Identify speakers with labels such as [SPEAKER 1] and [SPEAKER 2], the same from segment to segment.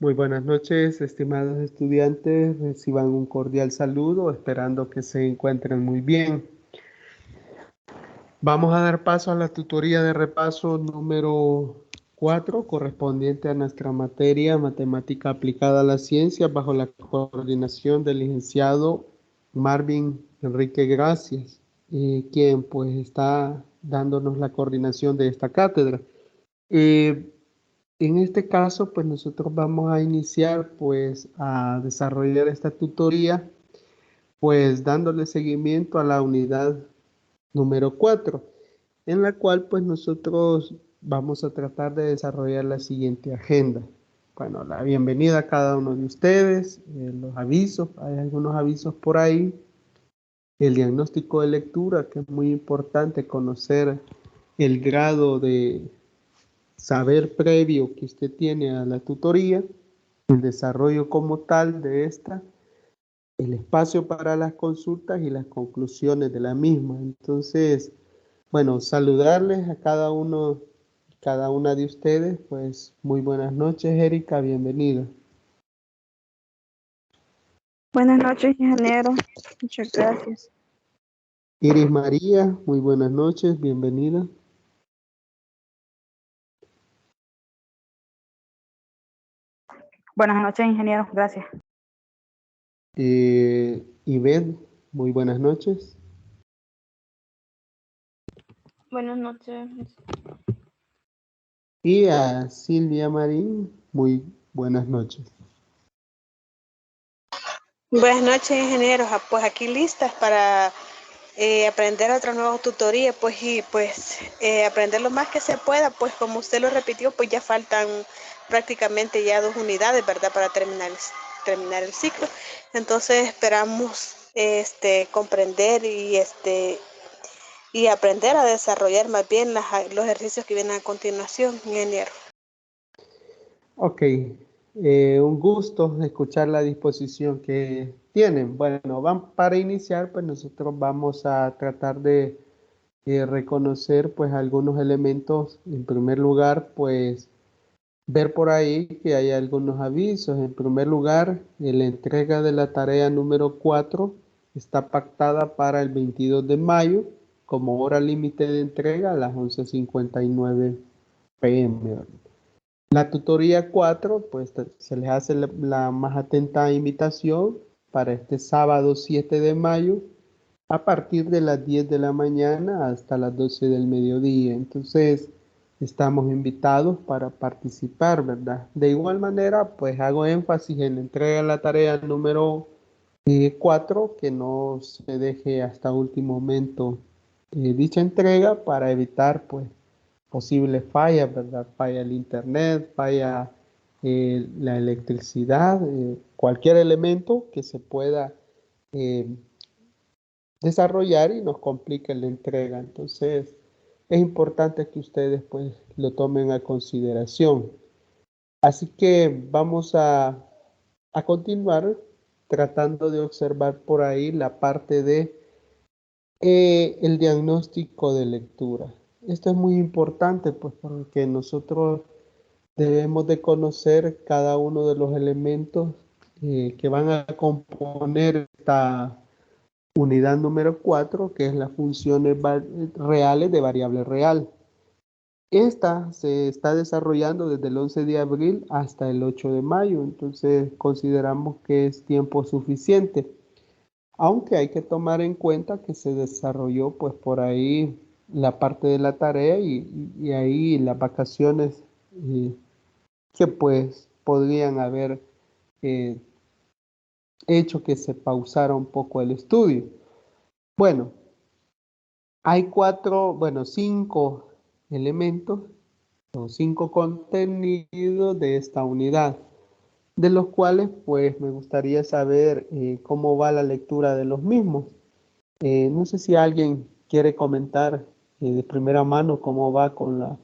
[SPEAKER 1] Muy buenas noches, estimados estudiantes. Reciban un cordial saludo, esperando que se encuentren muy bien. Vamos a dar paso a la tutoría de repaso número 4, correspondiente a nuestra materia Matemática aplicada a la ciencia, bajo la coordinación del licenciado Marvin Enrique Gracias, quien pues está dándonos la coordinación de esta cátedra. Eh, En este caso, pues nosotros vamos a iniciar pues a desarrollar esta tutoría, pues dándole seguimiento a la unidad número 4, en la cual pues nosotros vamos a tratar de desarrollar la siguiente agenda. Bueno, la bienvenida a cada uno de ustedes, los avisos, hay algunos avisos por ahí, el diagnóstico de lectura, que es muy importante conocer el grado de saber previo que usted tiene a la tutoría, el desarrollo como tal de esta, el espacio para las consultas y las conclusiones de la misma. Entonces, bueno, saludarles a cada una de ustedes, pues muy buenas noches, Erika, bienvenida.
[SPEAKER 2] Buenas noches, ingeniero. Muchas gracias.
[SPEAKER 1] Iris María, muy buenas noches, bienvenida.
[SPEAKER 2] Buenas noches, ingeniero. Gracias.
[SPEAKER 1] Ivette, muy buenas noches.
[SPEAKER 3] Buenas noches.
[SPEAKER 1] Y a Silvia Marín, muy buenas noches.
[SPEAKER 4] Buenas noches, ingenieros. Pues aquí listas para aprender otras nuevas tutorías, pues y pues aprender lo más que se pueda, pues como usted lo repitió, pues ya faltan prácticamente ya 2 unidades, ¿verdad? Para terminar el ciclo. Entonces esperamos comprender y aprender a desarrollar más bien los ejercicios que vienen a continuación, ingeniero.
[SPEAKER 1] Ok, un gusto escuchar la disposición que tienen. Bueno, para iniciar, pues nosotros vamos a tratar de reconocer pues algunos elementos. En primer lugar, pues ver por ahí que hay algunos avisos. En primer lugar, la entrega de la tarea número 4 está pactada para el 22 de mayo como hora límite de entrega a las 11:59 p.m. La tutoría 4, pues se les hace la más atenta invitación para este sábado 7 de mayo a partir de las 10 de la mañana hasta las 12 del mediodía. Entonces, estamos invitados para participar, ¿verdad? De igual manera, pues hago énfasis en la entrega de la tarea número 4, que no se deje hasta último momento dicha entrega para evitar, pues, posibles fallas, ¿verdad? Falla el internet, falla la electricidad, cualquier elemento que se pueda eh, desarrollar y nos complique la entrega. Entonces, es importante que ustedes pues lo tomen a consideración. Así que vamos a continuar tratando de observar por ahí la parte de el diagnóstico de lectura. Esto es muy importante pues porque nosotros debemos de conocer cada uno de los elementos que van a componer esta unidad número 4, que es las funciones reales de variable real. Esta se está desarrollando desde el 11 de abril hasta el 8 de mayo, entonces consideramos que es tiempo suficiente, aunque hay que tomar en cuenta que se desarrolló pues por ahí la parte de la tarea y ahí las vacaciones eh, que pues podrían haber eh, hecho que se pausara un poco el estudio. Bueno, hay cinco elementos o 5 contenidos de esta unidad, de los cuales pues me gustaría saber cómo va la lectura de los mismos. No sé si alguien quiere comentar de primera mano cómo va con la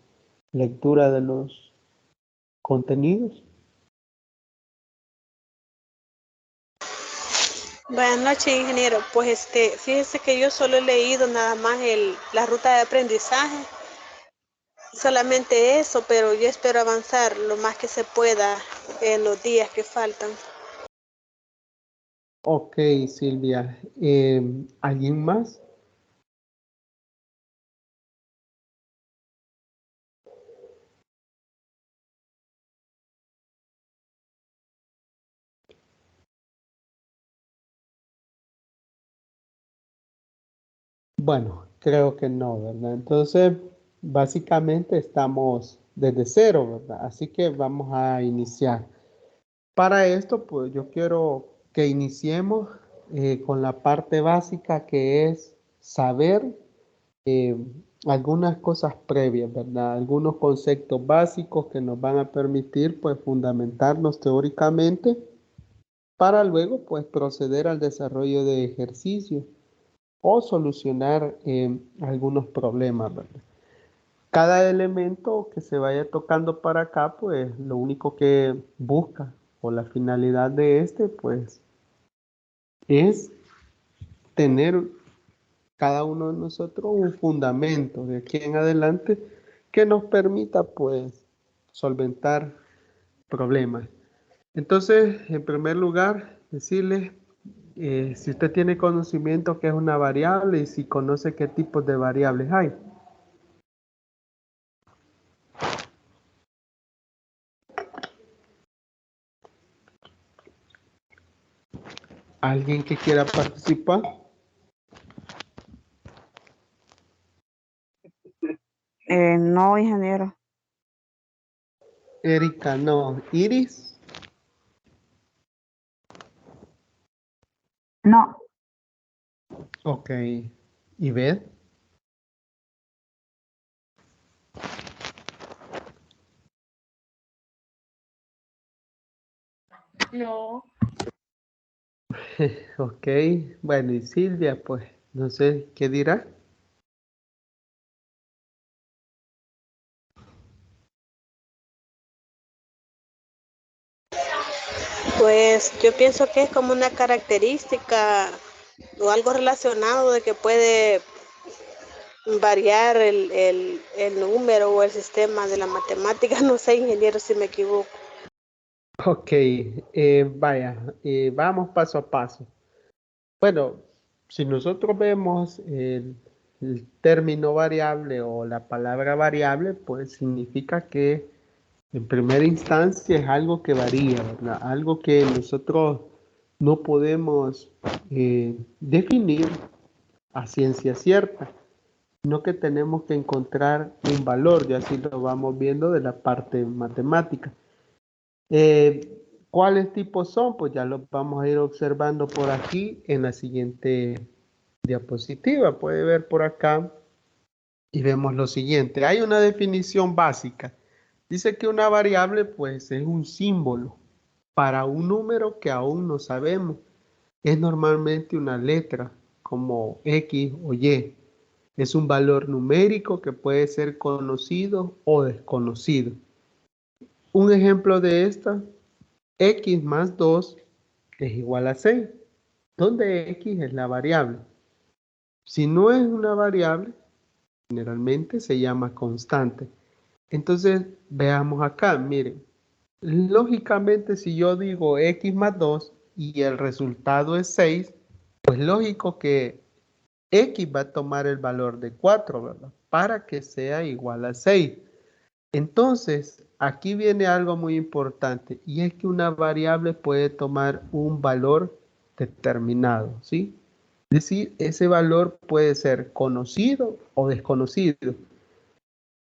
[SPEAKER 1] lectura de los contenidos.
[SPEAKER 4] Buenas noches, ingeniero. Pues fíjese que yo solo he leído nada más la ruta de aprendizaje, solamente eso, pero yo espero avanzar lo más que se pueda en los días que faltan.
[SPEAKER 1] Ok, Silvia. ¿Alguien más? Bueno, creo que no, ¿verdad? Entonces, básicamente estamos desde cero, ¿verdad? Así que vamos a iniciar. Para esto, pues yo quiero que iniciemos con la parte básica que es saber eh, algunas cosas previas, ¿verdad? Algunos conceptos básicos que nos van a permitir, pues, fundamentarnos teóricamente para luego, pues, proceder al desarrollo de ejercicios o solucionar algunos problemas, ¿verdad? Cada elemento que se vaya tocando para acá, pues lo único que busca o la finalidad de este, pues es tener cada uno de nosotros un fundamento de aquí en adelante que nos permita, pues, solventar problemas. Entonces, en primer lugar, decirles si usted tiene conocimiento que es una variable y si conoce qué tipos de variables hay. ¿Alguien que quiera participar?
[SPEAKER 2] No, ingeniero.
[SPEAKER 1] Erika, no. Iris,
[SPEAKER 2] No.
[SPEAKER 1] ok. Ivette,
[SPEAKER 3] No.
[SPEAKER 1] ok. Bueno, y Silvia, pues, no sé qué dirá.
[SPEAKER 4] Pues yo pienso que es como una característica o algo relacionado de que puede variar el número o el sistema de la matemática. No sé, ingeniero, si me equivoco.
[SPEAKER 1] Ok, vaya, vamos paso a paso. Bueno, si nosotros vemos el término variable o la palabra variable, pues significa que en primera instancia es algo que varía, ¿verdad? Algo que nosotros no podemos definir a ciencia cierta, sino que tenemos que encontrar un valor, ya así lo vamos viendo de la parte matemática. ¿Cuáles tipos son? Pues ya los vamos a ir observando por aquí en la siguiente diapositiva. Puede ver por acá y vemos lo siguiente. Hay una definición básica. Dice que una variable pues es un símbolo para un número que aún no sabemos. Es normalmente una letra como X o Y. Es un valor numérico que puede ser conocido o desconocido. Un ejemplo de esta, X más 2 es igual a 6, donde X es la variable. Si no es una variable, generalmente se llama constante. Entonces, veamos acá, miren, lógicamente si yo digo X más 2 y el resultado es 6, pues lógico que X va a tomar el valor de 4, ¿verdad? Para que sea igual a 6. Entonces, aquí viene algo muy importante y es que una variable puede tomar un valor determinado, ¿sí? Es decir, ese valor puede ser conocido o desconocido.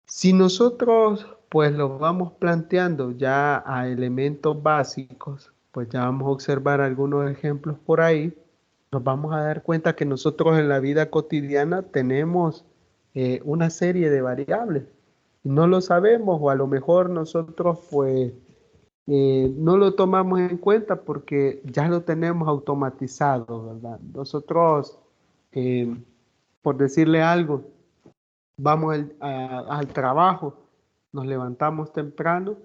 [SPEAKER 1] Si nosotros pues lo vamos planteando ya a elementos básicos, pues ya vamos a observar algunos ejemplos por ahí, nos vamos a dar cuenta que nosotros en la vida cotidiana tenemos una serie de variables. No lo sabemos o a lo mejor nosotros pues no lo tomamos en cuenta porque ya lo tenemos automatizado, ¿verdad? Nosotros, eh, por decirle algo, vamos al trabajo, nos levantamos temprano,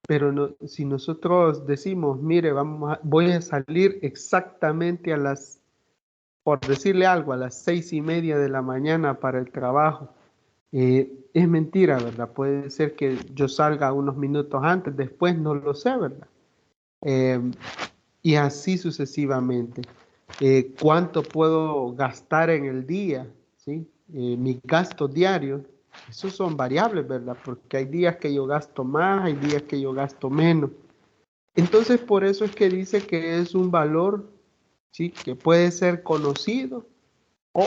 [SPEAKER 1] pero si nosotros decimos, mire, voy a salir exactamente por decirle algo, a las 6:30 de la mañana para el trabajo, Es mentira, ¿verdad? Puede ser que yo salga unos minutos antes, después no lo sé, ¿verdad? Y así sucesivamente. ¿Cuánto puedo gastar en el día? ¿Sí? Mis gastos diarios, esos son variables, ¿verdad? Porque hay días que yo gasto más, hay días que yo gasto menos. Entonces, por eso es que dice que es un valor, ¿sí? Que puede ser conocido o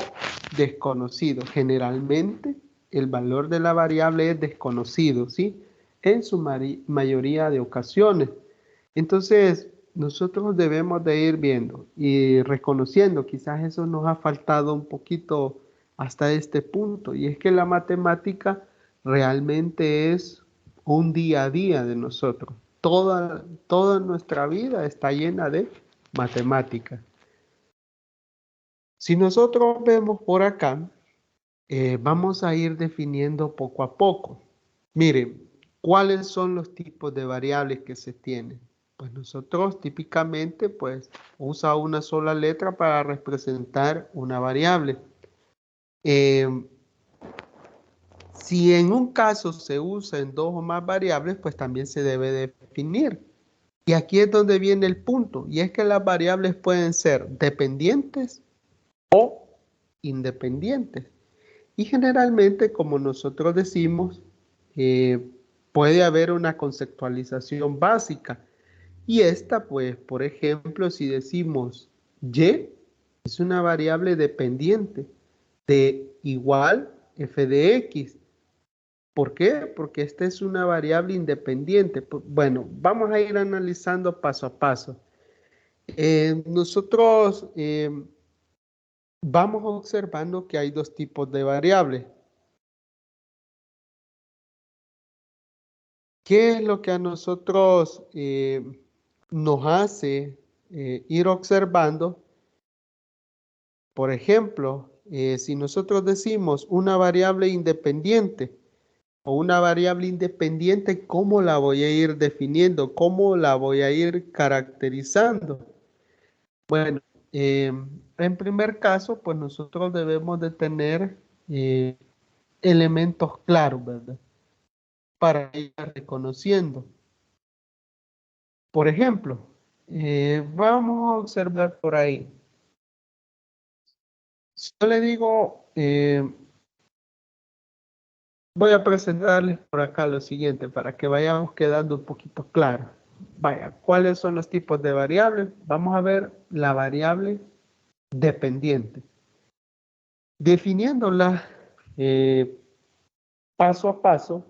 [SPEAKER 1] desconocido. Generalmente, el valor de la variable es desconocido, ¿sí? En su mayoría de ocasiones. Entonces, nosotros debemos de ir viendo y reconociendo, quizás eso nos ha faltado un poquito hasta este punto, y es que la matemática realmente es un día a día de nosotros. Toda nuestra vida está llena de matemáticas. Si nosotros vemos por acá, vamos a ir definiendo poco a poco. Miren, ¿cuáles son los tipos de variables que se tienen? Pues nosotros típicamente pues usa una sola letra para representar una variable. Si en un caso se usa en dos o más variables, pues también se debe definir. Y aquí es donde viene el punto, y es que las variables pueden ser dependientes o independientes. Y generalmente, como nosotros decimos, puede haber una conceptualización básica. Y esta, pues, por ejemplo, si decimos y, es una variable dependiente de igual f de x. ¿Por qué? Porque esta es una variable independiente. Bueno, vamos a ir analizando paso a paso. Nosotros vamos observando que hay dos tipos de variables. ¿Qué es lo que a nosotros nos hace ir observando? Por ejemplo, si nosotros decimos una variable independiente o una variable independiente, ¿cómo la voy a ir definiendo? ¿Cómo la voy a ir caracterizando? Bueno, en primer caso, pues nosotros debemos de tener elementos claros, ¿verdad? Para ir reconociendo. Por ejemplo, vamos a observar por ahí. Si yo le digo, voy a presentarles por acá lo siguiente para que vayamos quedando un poquito claro. Vaya, ¿cuáles son los tipos de variables? Vamos a ver la variable dependiente. Definiéndola paso a paso,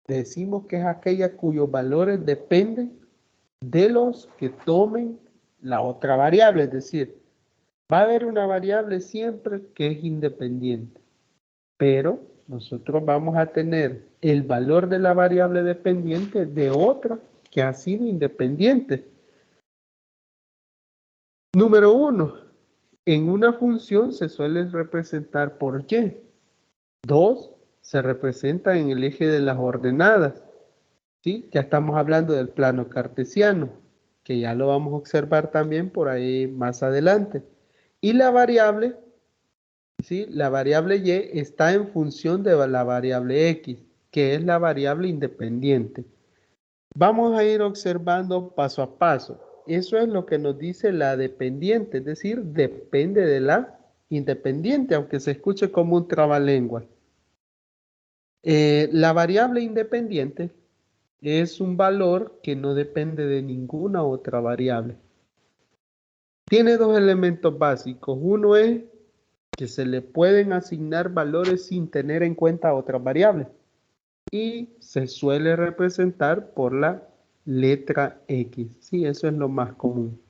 [SPEAKER 1] decimos que es aquella cuyos valores dependen de los que tomen la otra variable, es decir, va a haber una variable siempre que es independiente, pero nosotros vamos a tener el valor de la variable dependiente de otra que ha sido independiente. Número 1, en una función se suele representar por y. 2, se representa en el eje de las ordenadas. ¿Sí? Ya estamos hablando del plano cartesiano, que ya lo vamos a observar también por ahí más adelante. Y la variable, ¿sí? La variable y está en función de la variable x, que es la variable independiente. Vamos a ir observando paso a paso. Eso es lo que nos dice la dependiente, es decir, depende de la independiente, aunque se escuche como un trabalengua. La variable independiente es un valor que no depende de ninguna otra variable. Tiene dos elementos básicos. Uno es que se le pueden asignar valores sin tener en cuenta otras variables. Y se suele representar por la letra X. Sí, eso es lo más común.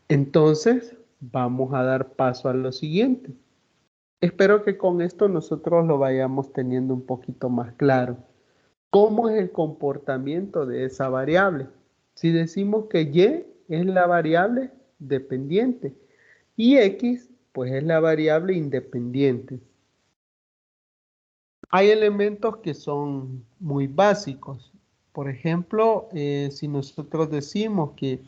[SPEAKER 1] Entonces, vamos a dar paso a lo siguiente. Espero que con esto nosotros lo vayamos teniendo un poquito más claro. ¿Cómo es el comportamiento de esa variable? Si decimos que y es la variable dependiente y x pues es la variable independiente. Hay elementos que son muy básicos. Por ejemplo, si nosotros decimos que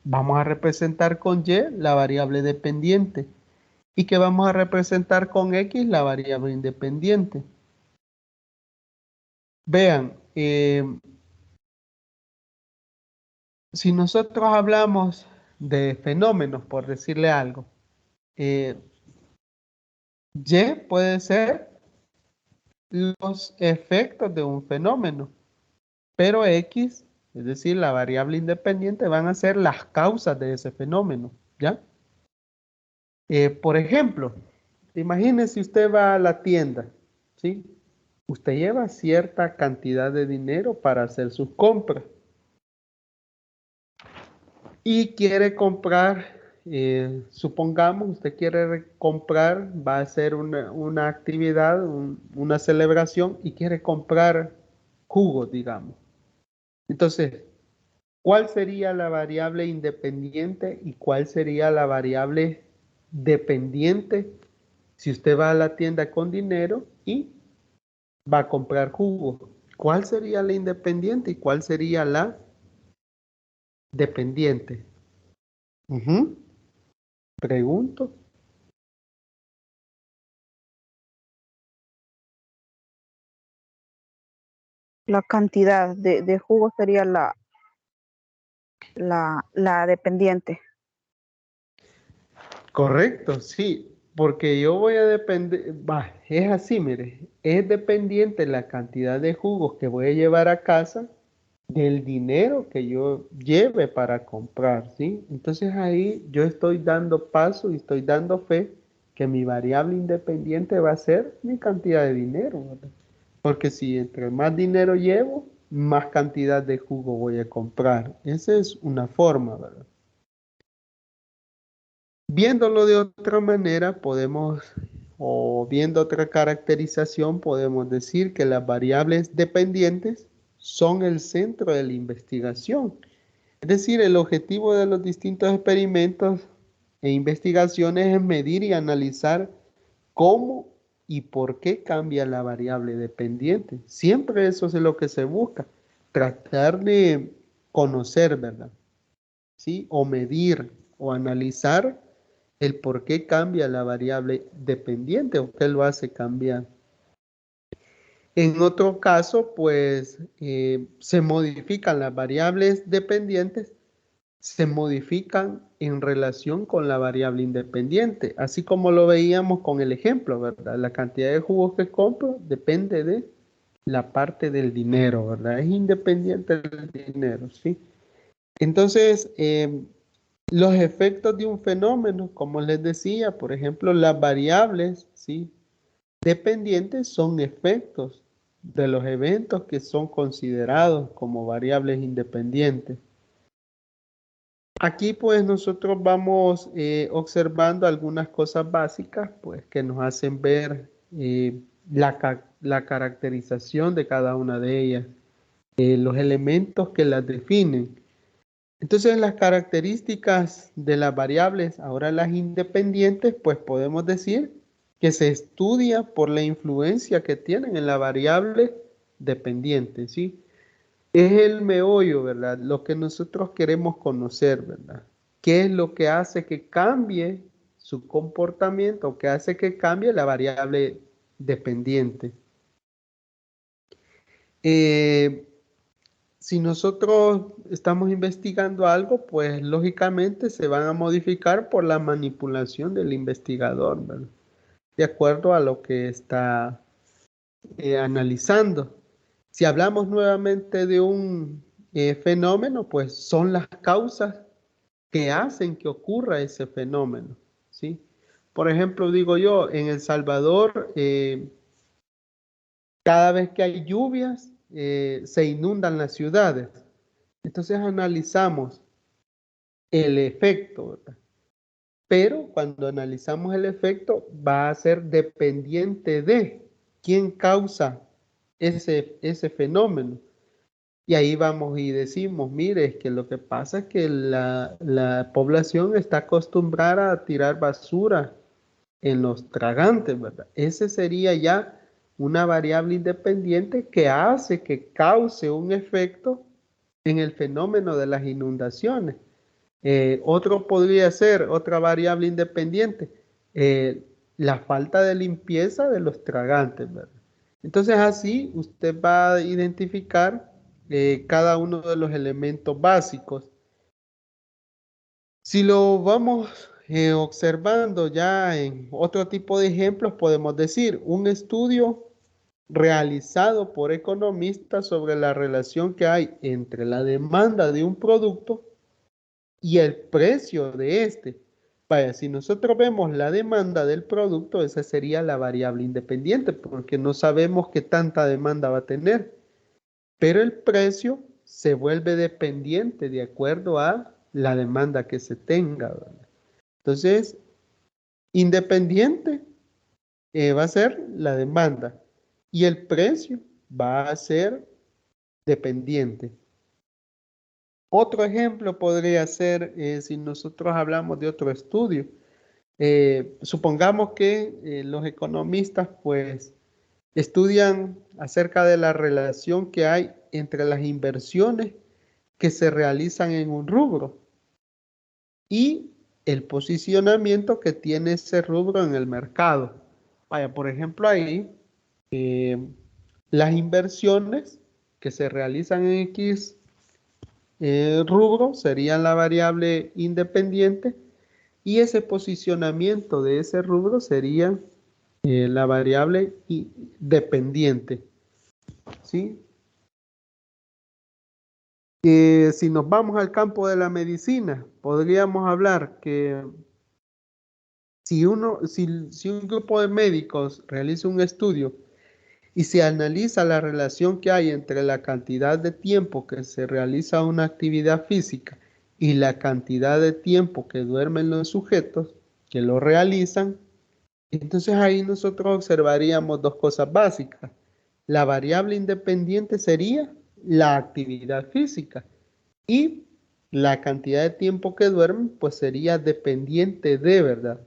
[SPEAKER 1] vamos a representar con y la variable dependiente y que vamos a representar con X la variable independiente. Vean, si nosotros hablamos de fenómenos, por decirle algo, Y puede ser los efectos de un fenómeno, pero X, es decir, la variable independiente, van a ser las causas de ese fenómeno, ¿ya? Por ejemplo, imagínese usted va a la tienda, ¿sí? Usted lleva cierta cantidad de dinero para hacer sus compras y quiere comprar, supongamos, usted quiere comprar, va a hacer una actividad, una celebración y quiere comprar jugo, digamos. Entonces, ¿cuál sería la variable independiente y cuál sería la variable dependiente si usted va a la tienda con dinero y va a comprar jugo? ¿Cuál sería la independiente y cuál sería la dependiente? Pregunto.
[SPEAKER 2] La cantidad de jugo sería la dependiente.
[SPEAKER 1] Correcto, sí, porque yo voy a depender, es así, mire, es dependiente la cantidad de jugos que voy a llevar a casa del dinero que yo lleve para comprar, ¿sí? Entonces ahí yo estoy dando paso y estoy dando fe que mi variable independiente va a ser mi cantidad de dinero, ¿verdad? Porque si entre más dinero llevo, más cantidad de jugo voy a comprar. Esa es una forma, ¿verdad? Viéndolo de otra manera, podemos, o viendo otra caracterización, podemos decir que las variables dependientes son el centro de la investigación. Es decir, el objetivo de los distintos experimentos e investigaciones es medir y analizar cómo y por qué cambia la variable dependiente. Siempre eso es lo que se busca, tratar de conocer, ¿verdad? ¿Sí? O medir o analizar el por qué cambia la variable dependiente o qué lo hace cambiar. En otro caso, pues se modifican las variables dependientes, se modifican en relación con la variable independiente, así como lo veíamos con el ejemplo, ¿verdad? La cantidad de jugos que compro depende de la parte del dinero, ¿verdad? Es independiente del dinero, ¿sí? Entonces, los efectos de un fenómeno, como les decía, por ejemplo, las variables, ¿sí? Dependientes son efectos de los eventos que son considerados como variables independientes. Aquí pues nosotros vamos observando algunas cosas básicas pues que nos hacen ver la caracterización de cada una de ellas, los elementos que las definen. Entonces las características de las variables, ahora las independientes, pues podemos decir que se estudia por la influencia que tienen en la variable dependiente, ¿sí? Es el meollo, ¿verdad? Lo que nosotros queremos conocer, ¿verdad? ¿Qué es lo que hace que cambie su comportamiento, que hace que cambie la variable dependiente? Si nosotros estamos investigando algo, pues lógicamente se van a modificar por la manipulación del investigador, ¿verdad? De acuerdo a lo que está analizando. Si hablamos nuevamente de un fenómeno, pues son las causas que hacen que ocurra ese fenómeno, ¿sí? Por ejemplo, digo yo, en El Salvador, cada vez que hay lluvias, se inundan las ciudades. Entonces analizamos el efecto, ¿verdad? Pero cuando analizamos el efecto, va a ser dependiente de quién causa ese fenómeno. Y ahí vamos y decimos, mire, es que lo que pasa es que la población está acostumbrada a tirar basura en los tragantes, ¿verdad? Ese sería ya una variable independiente que hace que cause un efecto en el fenómeno de las inundaciones. Otro podría ser, otra variable independiente, la falta de limpieza de los tragantes, ¿verdad? Entonces así usted va a identificar cada uno de los elementos básicos. Si lo vamos observando ya en otro tipo de ejemplos, podemos decir un estudio realizado por economistas sobre la relación que hay entre la demanda de un producto y el precio de este. Vaya, si nosotros vemos la demanda del producto, esa sería la variable independiente, porque no sabemos qué tanta demanda va a tener. Pero el precio se vuelve dependiente de acuerdo a la demanda que se tenga, ¿verdad? Entonces, independiente va a ser la demanda y el precio va a ser dependiente. Otro ejemplo podría ser si nosotros hablamos de otro estudio. Supongamos que los economistas pues estudian acerca de la relación que hay entre las inversiones que se realizan en un rubro y el posicionamiento que tiene ese rubro en el mercado. Vaya, por ejemplo, ahí las inversiones que se realizan en X rubro serían la variable independiente y ese posicionamiento de ese rubro sería la variable dependiente, ¿sí? Si nos vamos al campo de la medicina, podríamos hablar que si un grupo de médicos realiza un estudio y se analiza la relación que hay entre la cantidad de tiempo que se realiza una actividad física y la cantidad de tiempo que duermen los sujetos que lo realizan, entonces ahí nosotros observaríamos dos cosas básicas. La variable independiente sería la actividad física y la cantidad de tiempo que duermen pues sería dependiente de, ¿verdad?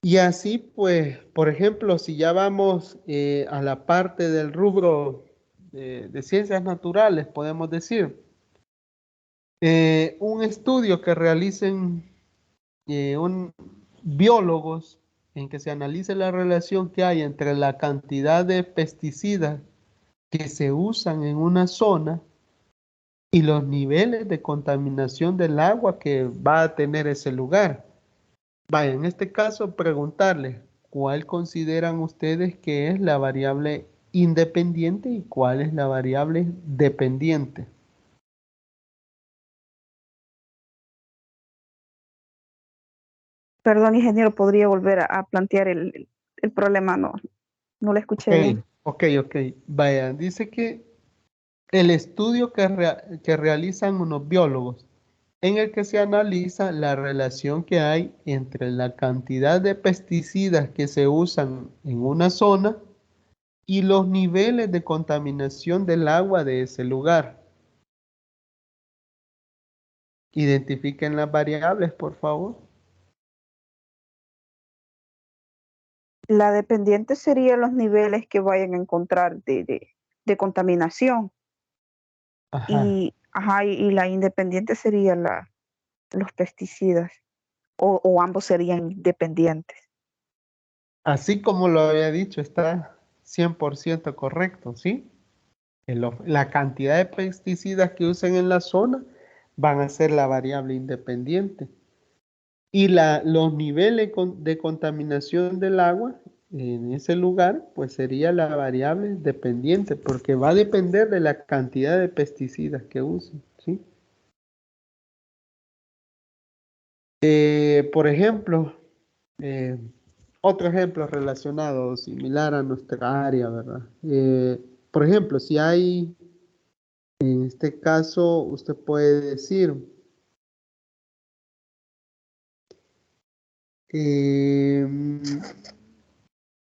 [SPEAKER 1] Y así, pues, por ejemplo, si ya vamos a la parte del rubro de ciencias naturales, podemos decir, un estudio que realicen biólogos en que se analice la relación que hay entre la cantidad de pesticidas que se usan en una zona y los niveles de contaminación del agua que va a tener ese lugar. Vaya, en este caso, preguntarles cuál consideran ustedes que es la variable independiente y cuál es la variable dependiente.
[SPEAKER 2] Perdón, ingeniero, ¿podría volver a plantear el problema? No, no lo escuché bien.
[SPEAKER 1] Ok. Vaya, dice que el estudio que realizan unos biólogos en el que se analiza la relación que hay entre la cantidad de pesticidas que se usan en una zona y los niveles de contaminación del agua de ese lugar. Identifiquen las variables, por favor.
[SPEAKER 2] La dependiente sería los niveles que vayan a encontrar de contaminación
[SPEAKER 1] Ajá.
[SPEAKER 2] y la independiente sería los pesticidas o ambos serían independientes.
[SPEAKER 1] Así como lo había dicho, está 100% correcto, ¿sí? La cantidad de pesticidas que usen en la zona van a ser la variable independiente. Y los niveles de contaminación del agua en ese lugar, pues sería la variable dependiente, porque va a depender de la cantidad de pesticidas que usen, ¿sí? Por ejemplo, eh, otro ejemplo relacionado, similar a nuestra área, ¿verdad? Por ejemplo, si hay, en este caso, usted puede decir, em,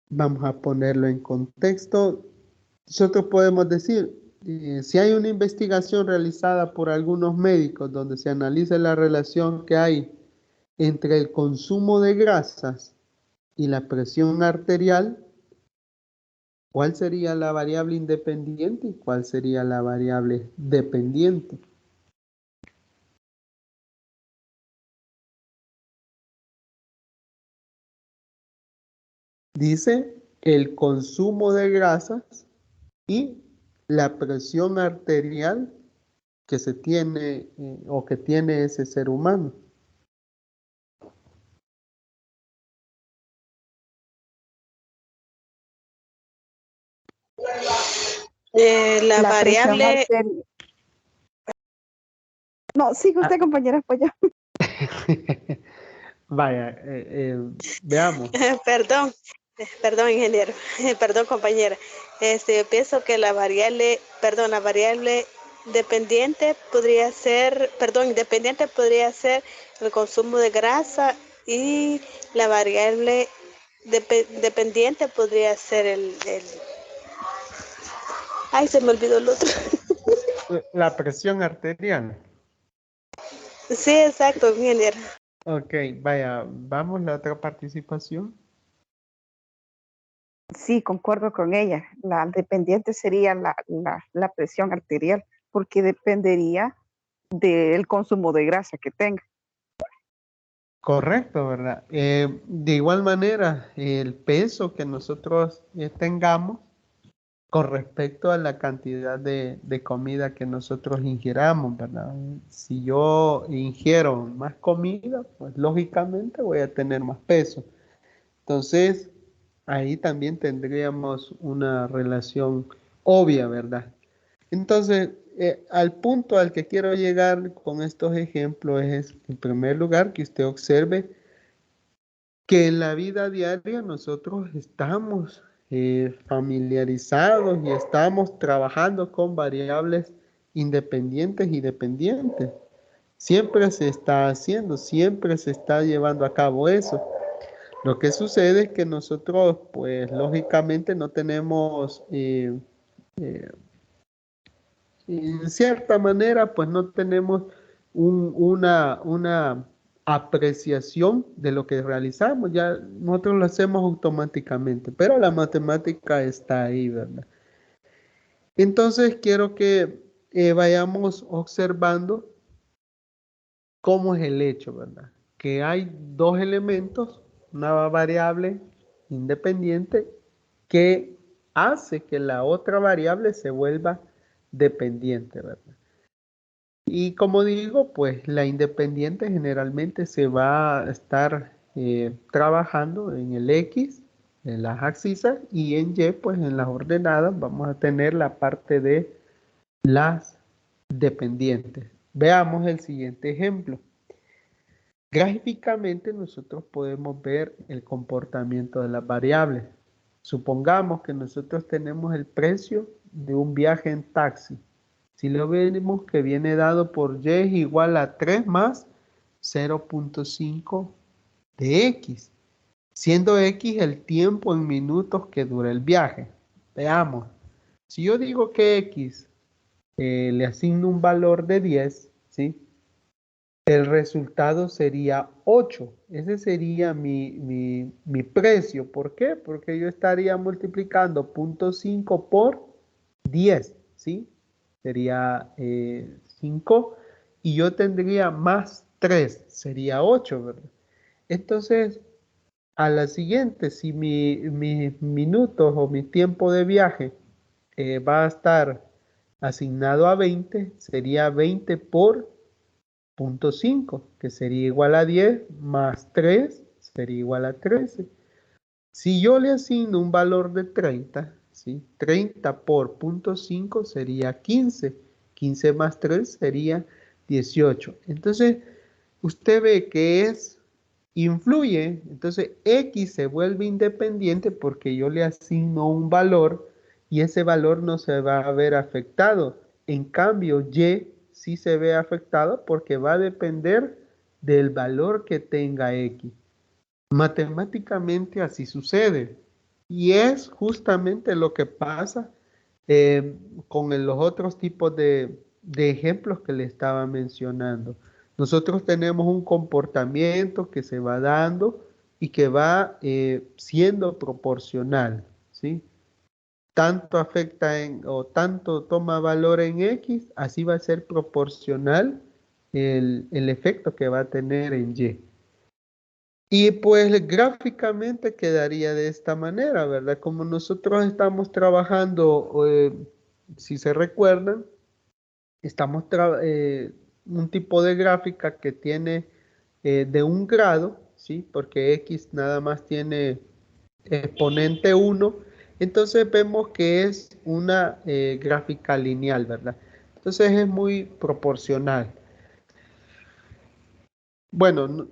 [SPEAKER 1] vamos a ponerlo en contexto. Nosotros podemos decir, si hay una investigación realizada por algunos médicos donde se analiza la relación que hay entre el consumo de grasas y la presión arterial, ¿cuál sería la variable independiente y cuál sería la variable dependiente? Dice el consumo de grasas y la presión arterial que se tiene o que tiene ese ser humano.
[SPEAKER 4] La
[SPEAKER 2] La presión
[SPEAKER 4] variable,
[SPEAKER 2] arterial. No, sigue usted, compañera, pues ya.
[SPEAKER 1] Vaya, veamos.
[SPEAKER 4] perdón, ingeniero, perdón, compañera. Yo pienso que la variable independiente podría ser el consumo de grasa y la variable dependiente podría ser ay, se me olvidó el otro.
[SPEAKER 1] La presión arterial.
[SPEAKER 4] Sí, exacto, ingeniero.
[SPEAKER 1] Ok, vaya, vamos la otra participación.
[SPEAKER 2] Sí, concuerdo con ella. La dependiente sería la presión arterial, porque dependería del consumo de grasa que tenga.
[SPEAKER 1] Correcto, ¿verdad? De igual manera, el peso que nosotros tengamos con respecto a la cantidad de comida que nosotros ingieramos, ¿verdad? Si yo ingiero más comida, pues lógicamente voy a tener más peso. Entonces, ahí también tendríamos una relación obvia, ¿verdad? Entonces, al punto al que quiero llegar con estos ejemplos es, en primer lugar, que usted observe que en la vida diaria nosotros estamos familiarizados y estamos trabajando con variables independientes y dependientes. Siempre se está haciendo, siempre se está llevando a cabo eso. Lo que sucede es que nosotros, pues lógicamente no tenemos, eh, en cierta manera, pues no tenemos una apreciación de lo que realizamos. Ya nosotros lo hacemos automáticamente, pero la matemática está ahí, ¿verdad? Entonces quiero que vayamos observando cómo es el hecho, ¿verdad? Que hay dos elementos, una variable independiente que hace que la otra variable se vuelva dependiente, ¿verdad? Y como digo, pues la independiente generalmente se va a estar trabajando en el X, en las abscisas, y en Y, pues en las ordenadas vamos a tener la parte de las dependientes. Veamos el siguiente ejemplo. Gráficamente nosotros podemos ver el comportamiento de las variables. Supongamos que nosotros tenemos el precio de un viaje en taxi. Si lo vemos que viene dado por y es igual a 3 más 0.5 de x, siendo x el tiempo en minutos que dura el viaje. Veamos, si yo digo que x le asigno un valor de 10, ¿sí? El resultado sería 8. Ese sería mi precio. ¿Por qué? Porque yo estaría multiplicando 0.5 por 10, ¿sí? Sería 5 y yo tendría más 3, sería 8, ¿verdad? Entonces, a la siguiente, si mis minutos o mi tiempo de viaje va a estar asignado a 20, sería 20 por 0.5, que sería igual a 10, más 3, sería igual a 13. Si yo le asigno un valor de 30, ¿sí? 30 por 0.5 sería 15. 15 más 3 sería 18. Entonces, usted ve que influye. Entonces, X se vuelve independiente porque yo le asigno un valor y ese valor no se va a ver afectado. En cambio, Y sí se ve afectado porque va a depender del valor que tenga X. Matemáticamente así sucede. Y es justamente lo que pasa con los otros tipos de ejemplos que le estaba mencionando. Nosotros tenemos un comportamiento que se va dando y que va siendo proporcional, ¿sí? Tanto afecta o tanto toma valor en X, así va a ser proporcional el efecto que va a tener en Y. Y pues gráficamente quedaría de esta manera, ¿verdad? Como nosotros estamos trabajando, si se recuerdan, estamos un tipo de gráfica que tiene de un grado, ¿sí? Porque X nada más tiene exponente 1, entonces vemos que es una gráfica lineal, ¿verdad? Entonces es muy proporcional. Bueno,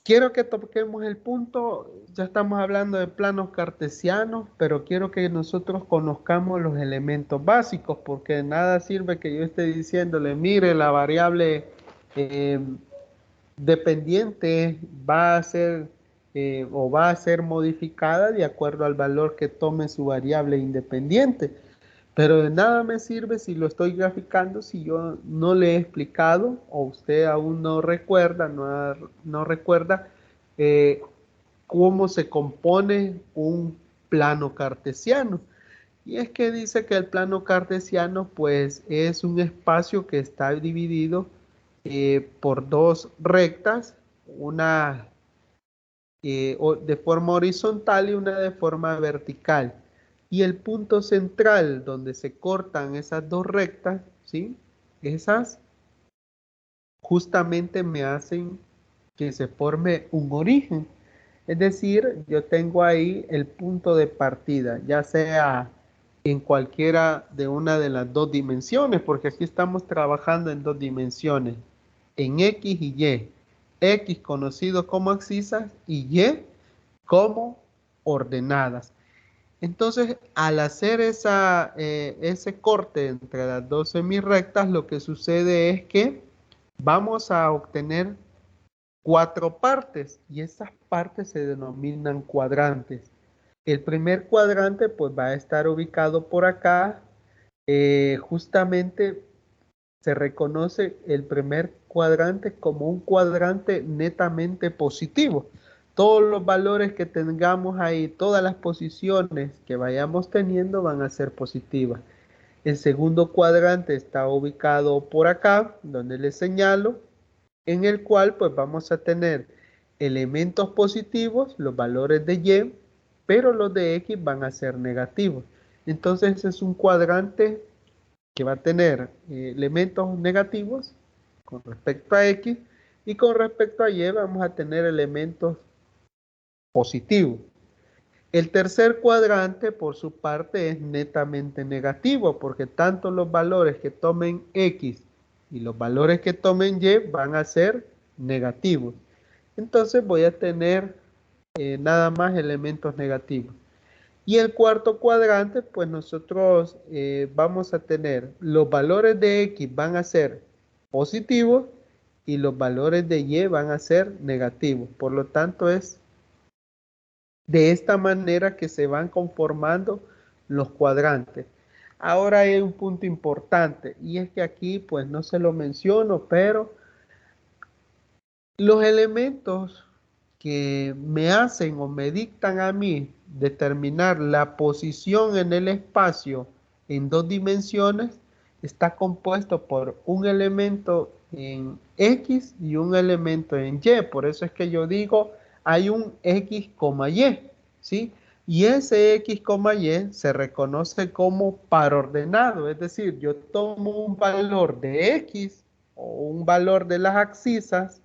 [SPEAKER 1] quiero que toquemos el punto, ya estamos hablando de planos cartesianos, pero quiero que nosotros conozcamos los elementos básicos, porque de nada sirve que yo esté diciéndole, mire, la variable eh, dependiente va a ser o va a ser modificada de acuerdo al valor que tome su variable independiente. Pero de nada me sirve si lo estoy graficando, si yo no le he explicado o usted aún no recuerda, no recuerda eh, cómo se compone un plano cartesiano. Y es que dice que el plano cartesiano pues es un espacio que está dividido por dos rectas, una de forma horizontal y una de forma vertical. Y el punto central donde se cortan esas dos rectas, ¿sí? Esas justamente me hacen que se forme un origen. Es decir, yo tengo ahí el punto de partida, ya sea en cualquiera de una de las dos dimensiones, porque aquí estamos trabajando en dos dimensiones, en X y Y. X conocido como abscisas y Y como ordenadas. Entonces, al hacer ese corte entre las dos semirrectas, lo que sucede es que vamos a obtener cuatro partes y esas partes se denominan cuadrantes. El primer cuadrante pues va a estar ubicado por acá. Justamente se reconoce el primer cuadrante como un cuadrante netamente positivo. Todos los valores que tengamos ahí, todas las posiciones que vayamos teniendo van a ser positivas. El segundo cuadrante está ubicado por acá, donde les señalo, en el cual pues vamos a tener elementos positivos, los valores de Y, pero los de X van a ser negativos. Entonces es un cuadrante que va a tener elementos negativos con respecto a X y con respecto a Y vamos a tener elementos positivos. El tercer cuadrante, por su parte, es netamente negativo, porque tanto los valores que tomen X y los valores que tomen Y van a ser negativos. Entonces voy a tener nada más elementos negativos. Y el cuarto cuadrante, pues nosotros vamos a tener los valores de X van a ser positivos y los valores de Y van a ser negativos. Por lo tanto, es de esta manera que se van conformando los cuadrantes. Ahora hay un punto importante y es que aquí pues no se lo menciono, pero los elementos que me hacen o me dictan a mí determinar la posición en el espacio en dos dimensiones está compuesto por un elemento en X y un elemento en Y. Por eso es que yo digo hay un X, Y, ¿sí? Y ese X, Y se reconoce como par ordenado, es decir, yo tomo un valor de X o un valor de las abscisas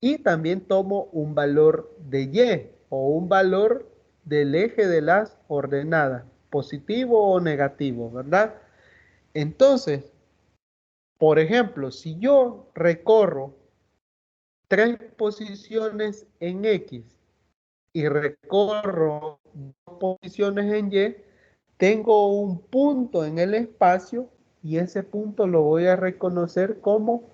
[SPEAKER 1] y también tomo un valor de Y o un valor del eje de las ordenadas, positivo o negativo, ¿verdad? Entonces, por ejemplo, si yo recorro tres posiciones en X y recorro dos posiciones en Y, tengo un punto en el espacio y ese punto lo voy a reconocer como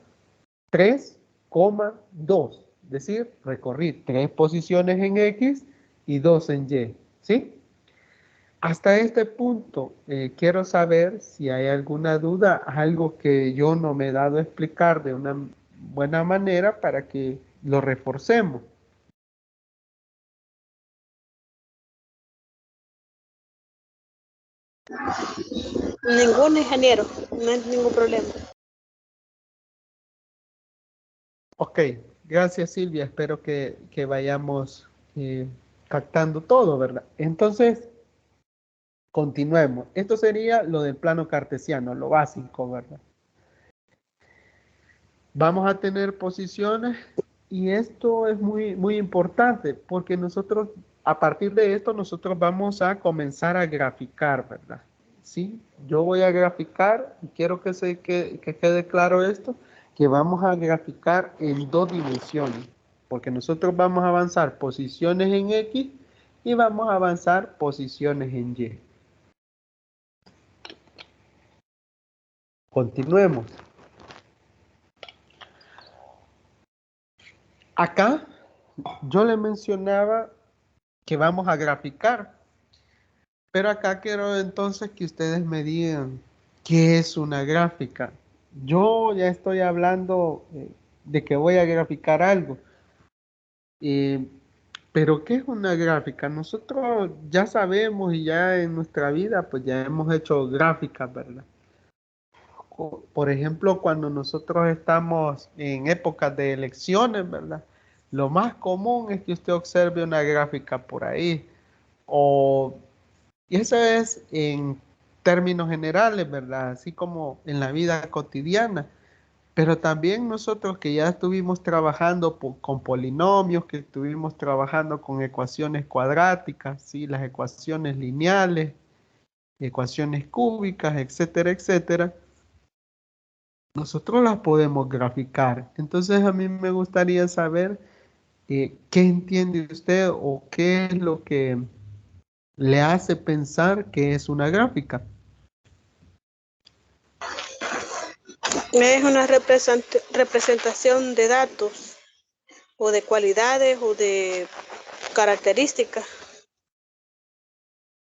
[SPEAKER 1] 3,2. Es decir, recorrí tres posiciones en X y dos en Y. ¿Sí? Hasta este punto quiero saber si hay alguna duda, algo que yo no me he dado a explicar de una buena manera para que lo reforcemos.
[SPEAKER 4] Ningún ingeniero, no hay ningún problema.
[SPEAKER 1] Ok, Gracias, Silvia. Espero que vayamos captando todo, ¿verdad? Entonces, continuemos. Esto sería lo del plano cartesiano, lo básico, ¿verdad? Vamos a tener posiciones y esto es muy, muy importante porque nosotros, a partir de esto, nosotros vamos a comenzar a graficar, ¿verdad? Sí, yo voy a graficar y quiero que quede claro esto, que vamos a graficar en 2 dimensiones, porque nosotros vamos a avanzar posiciones en X y vamos a avanzar posiciones en Y. Continuemos. Acá yo le mencionaba que vamos a graficar, pero acá quiero entonces que ustedes me digan qué es una gráfica. Yo ya estoy hablando de que voy a graficar algo, eh, pero ¿qué es una gráfica? Nosotros ya sabemos y ya en nuestra vida pues ya hemos hecho gráficas, ¿verdad? Por ejemplo, cuando nosotros estamos en épocas de elecciones, ¿verdad? Lo más común es que usted observe una gráfica por ahí. Y eso es en términos generales, ¿verdad? Así como en la vida cotidiana. Pero también nosotros que ya estuvimos trabajando con polinomios, que estuvimos trabajando con ecuaciones cuadráticas, ¿sí? Las ecuaciones lineales, ecuaciones cúbicas, etcétera, etcétera. Nosotros las podemos graficar. Entonces a mí me gustaría saber qué entiende usted o qué es lo que le hace pensar que es una gráfica.
[SPEAKER 4] Es una representación de datos o de cualidades o de características.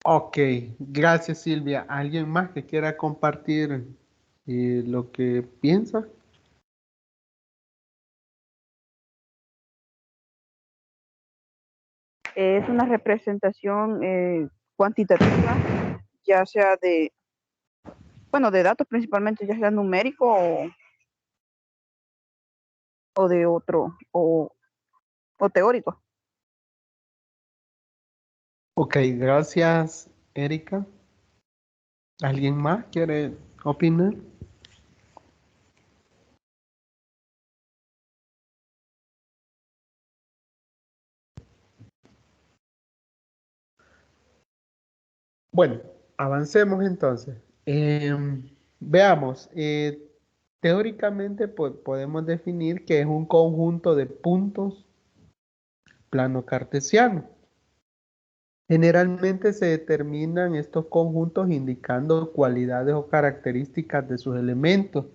[SPEAKER 1] Ok, gracias Silvia. ¿Alguien más que quiera compartir lo que piensa?
[SPEAKER 2] Es una representación cuantitativa, ya sea bueno, de datos principalmente, ya sea numérico o de otro, o teórico.
[SPEAKER 1] Ok, gracias Erika. ¿Alguien más quiere opinar? Bueno, avancemos entonces. Veamos, teóricamente podemos definir que es un conjunto de puntos plano cartesiano. Generalmente se determinan estos conjuntos indicando cualidades o características de sus elementos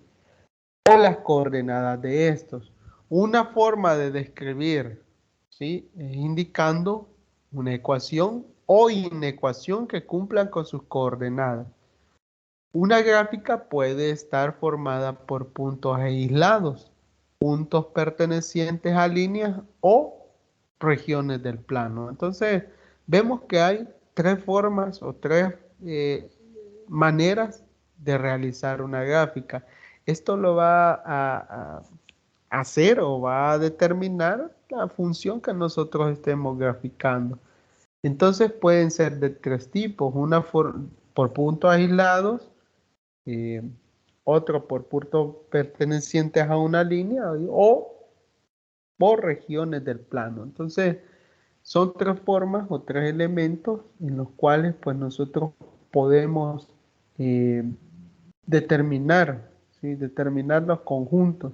[SPEAKER 1] o las coordenadas de estos. Una forma de describir, ¿sí? Es indicando una ecuación o inecuación que cumplan con sus coordenadas. Una gráfica puede estar formada por puntos aislados, puntos pertenecientes a líneas o regiones del plano. Entonces, vemos que hay 3 formas o 3 maneras de realizar una gráfica. Esto lo va a hacer o va a determinar la función que nosotros estemos graficando. Entonces, pueden ser de 3 tipos, una por puntos aislados, eh, otro por puntos pertenecientes a una línea o por regiones del plano. Entonces, son 3 formas o 3 elementos en los cuales pues nosotros podemos eh, determinar, ¿sí? Determinar los conjuntos.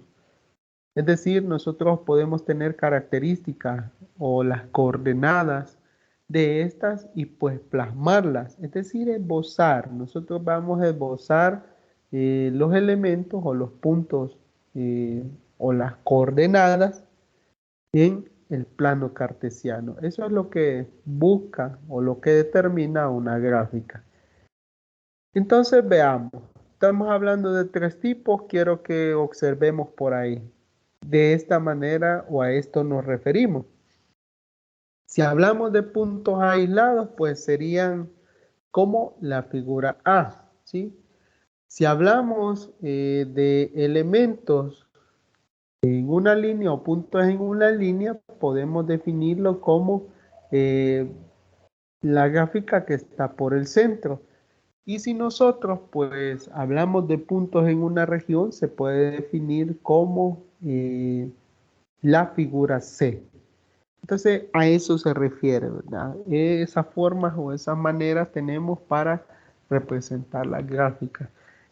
[SPEAKER 1] Es decir, nosotros podemos tener características o las coordenadas de estas y pues plasmarlas, es decir, esbozar. Nosotros vamos a esbozar los elementos o los puntos o las coordenadas en el plano cartesiano. Eso es lo que busca o lo que determina una gráfica. Entonces veamos, estamos hablando de 3 tipos, quiero que observemos por ahí. De esta manera o a esto nos referimos. Si hablamos de puntos aislados, pues serían como la figura A, ¿sí? Si hablamos de elementos en una línea o puntos en una línea, podemos definirlo como la gráfica que está por el centro. Y si nosotros pues hablamos de puntos en una región, se puede definir como la figura C. Entonces a eso se refiere, ¿verdad? Esas formas o esas maneras tenemos para representar las gráficas.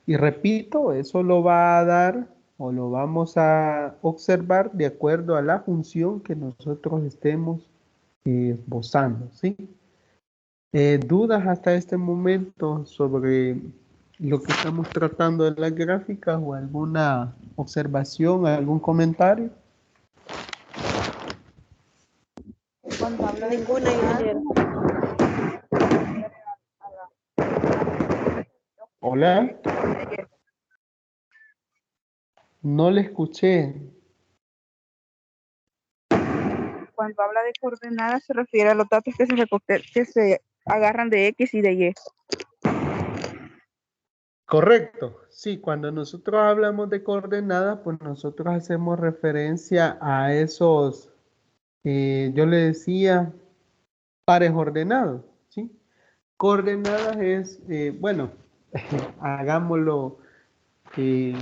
[SPEAKER 1] Y repito, eso lo va a dar o lo vamos a observar de acuerdo a la función que nosotros estemos esbozando, ¿sí? ¿Dudas hasta este momento sobre lo que estamos tratando en las gráficas o alguna observación, algún comentario?
[SPEAKER 2] Cuando habla de
[SPEAKER 4] Ninguna, ingeniero.
[SPEAKER 1] Hola, no le escuché.
[SPEAKER 2] cuando habla de coordenadas se refiere a los datos que se agarran de X y de Y.
[SPEAKER 1] Correcto, sí, cuando nosotros hablamos de coordenadas, pues nosotros hacemos referencia a esos, yo le decía, pares ordenados, ¿sí? Coordenadas es, bueno, hagámoslo, eh,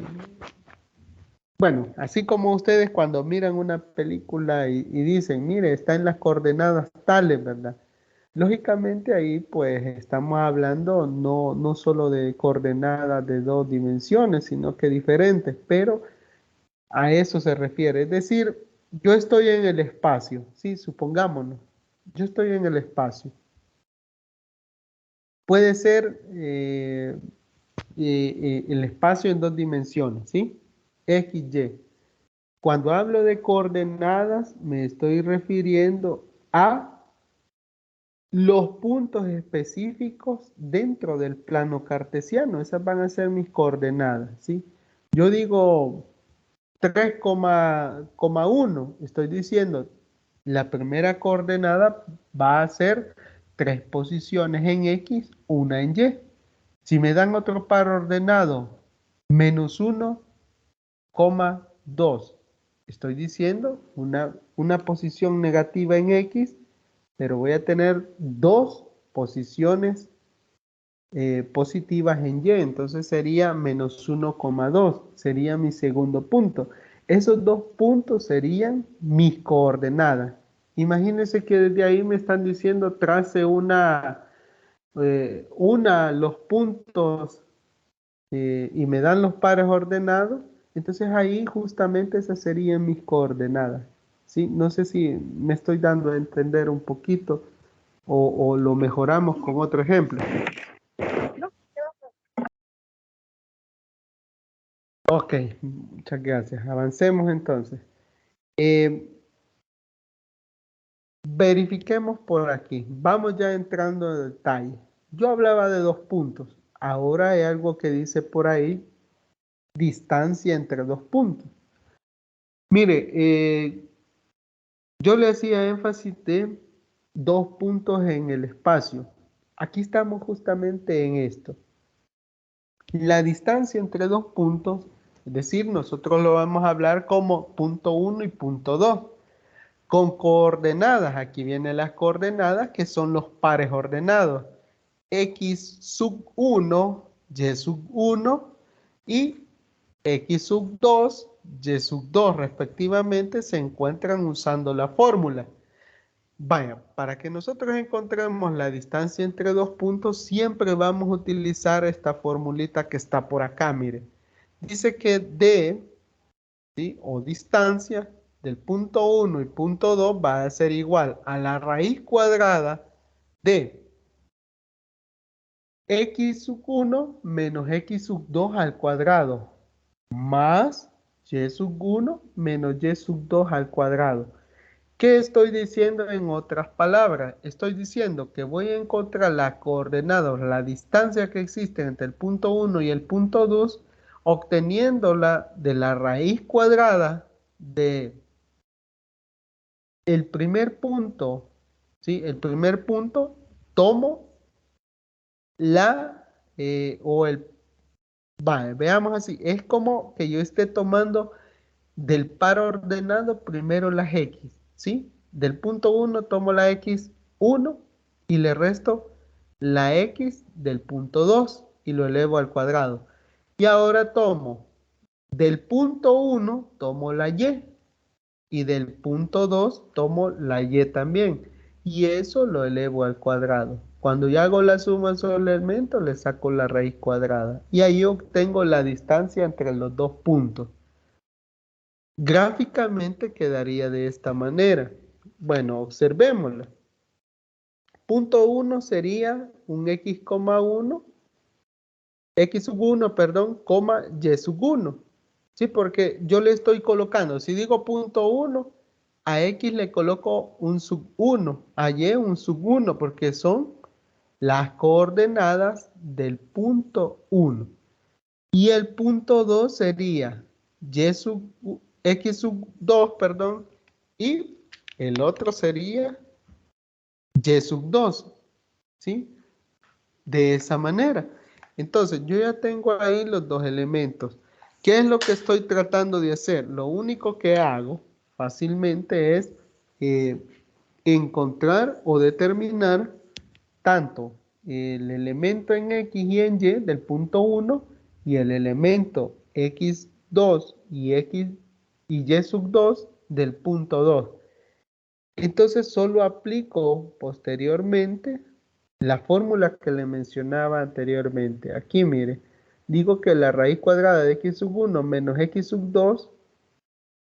[SPEAKER 1] bueno, así como ustedes cuando miran una película y dicen, mire, está en las coordenadas tales, ¿verdad? Lógicamente ahí pues estamos hablando no solo de coordenadas de dos dimensiones, sino que diferentes, pero a eso se refiere. Es decir, yo estoy en el espacio, ¿sí? Supongámonos, yo estoy en el espacio. Puede ser el espacio en dos dimensiones, ¿sí? X, Y. Cuando hablo de coordenadas, me estoy refiriendo a los puntos específicos dentro del plano cartesiano. Esas van a ser mis coordenadas, ¿sí? Yo digo 3,1. Estoy diciendo, la primera coordenada va a ser 3 posiciones en X, una en Y. Si me dan otro par ordenado, -1,2. Estoy diciendo una posición negativa en X, pero voy a tener dos posiciones positivas en Y, entonces sería -1,2, sería mi segundo punto. Esos dos puntos serían mis coordenadas. Imagínense que desde ahí me están diciendo trace los puntos y me dan los pares ordenados, entonces ahí justamente esas serían mis coordenadas. ¿Sí? No sé si me estoy dando a entender un poquito o lo mejoramos con otro ejemplo. Ok, muchas gracias. Avancemos entonces. Verifiquemos por aquí. Vamos ya entrando en detalle. Yo hablaba de dos puntos. Ahora hay algo que dice por ahí, distancia entre dos puntos. Mire, yo le hacía énfasis de dos puntos en el espacio. Aquí estamos justamente en esto. La distancia entre dos puntos, es decir, nosotros lo vamos a hablar como punto 1 y punto 2. Con coordenadas, aquí vienen las coordenadas que son los pares ordenados. X sub 1, Y sub 1 y X sub 2, Y sub 2 respectivamente se encuentran usando la fórmula. Vaya, para que nosotros encontremos la distancia entre dos puntos, siempre vamos a utilizar esta formulita que está por acá, mire. Dice que D, ¿sí? O distancia del punto 1 y punto 2 va a ser igual a la raíz cuadrada de x sub 1 menos x sub 2 al cuadrado, más y sub 1 menos y sub 2 al cuadrado. ¿Qué estoy diciendo en otras palabras? Estoy diciendo que voy a encontrar la coordenada o la distancia que existe entre el punto 1 y el punto 2, obteniéndola de la raíz cuadrada de el primer punto, ¿sí? El primer punto, tomo la, veamos así, es como que yo esté tomando del par ordenado primero las X, ¿sí? Del punto 1 tomo la X1 y le resto la X del punto 2 y lo elevo al cuadrado. Y ahora tomo del punto 1 tomo la y del punto 2 tomo la Y también. Y eso lo elevo al cuadrado. Cuando ya hago la suma sobre el elemento, le saco la raíz cuadrada. Y ahí obtengo la distancia entre los dos puntos. Gráficamente quedaría de esta manera. Bueno, observémosla. Punto 1 sería un x,1, x sub 1, perdón, coma y sub 1. Sí, porque yo le estoy colocando, si digo punto 1, a x le coloco un sub 1, a y un sub 1, porque son las coordenadas del punto 1. Y el punto 2 sería x sub 2, perdón, y el otro sería y sub 2, ¿sí? De esa manera. Entonces, yo ya tengo ahí los dos elementos. ¿Qué es lo que estoy tratando de hacer? Lo único que hago fácilmente es encontrar o determinar tanto el elemento en X y en Y del punto 1 y el elemento X2 y X y Y sub 2 del punto 2. Entonces solo aplico posteriormente la fórmula que le mencionaba anteriormente. Aquí mire, digo que la raíz cuadrada de x sub 1 menos x sub 2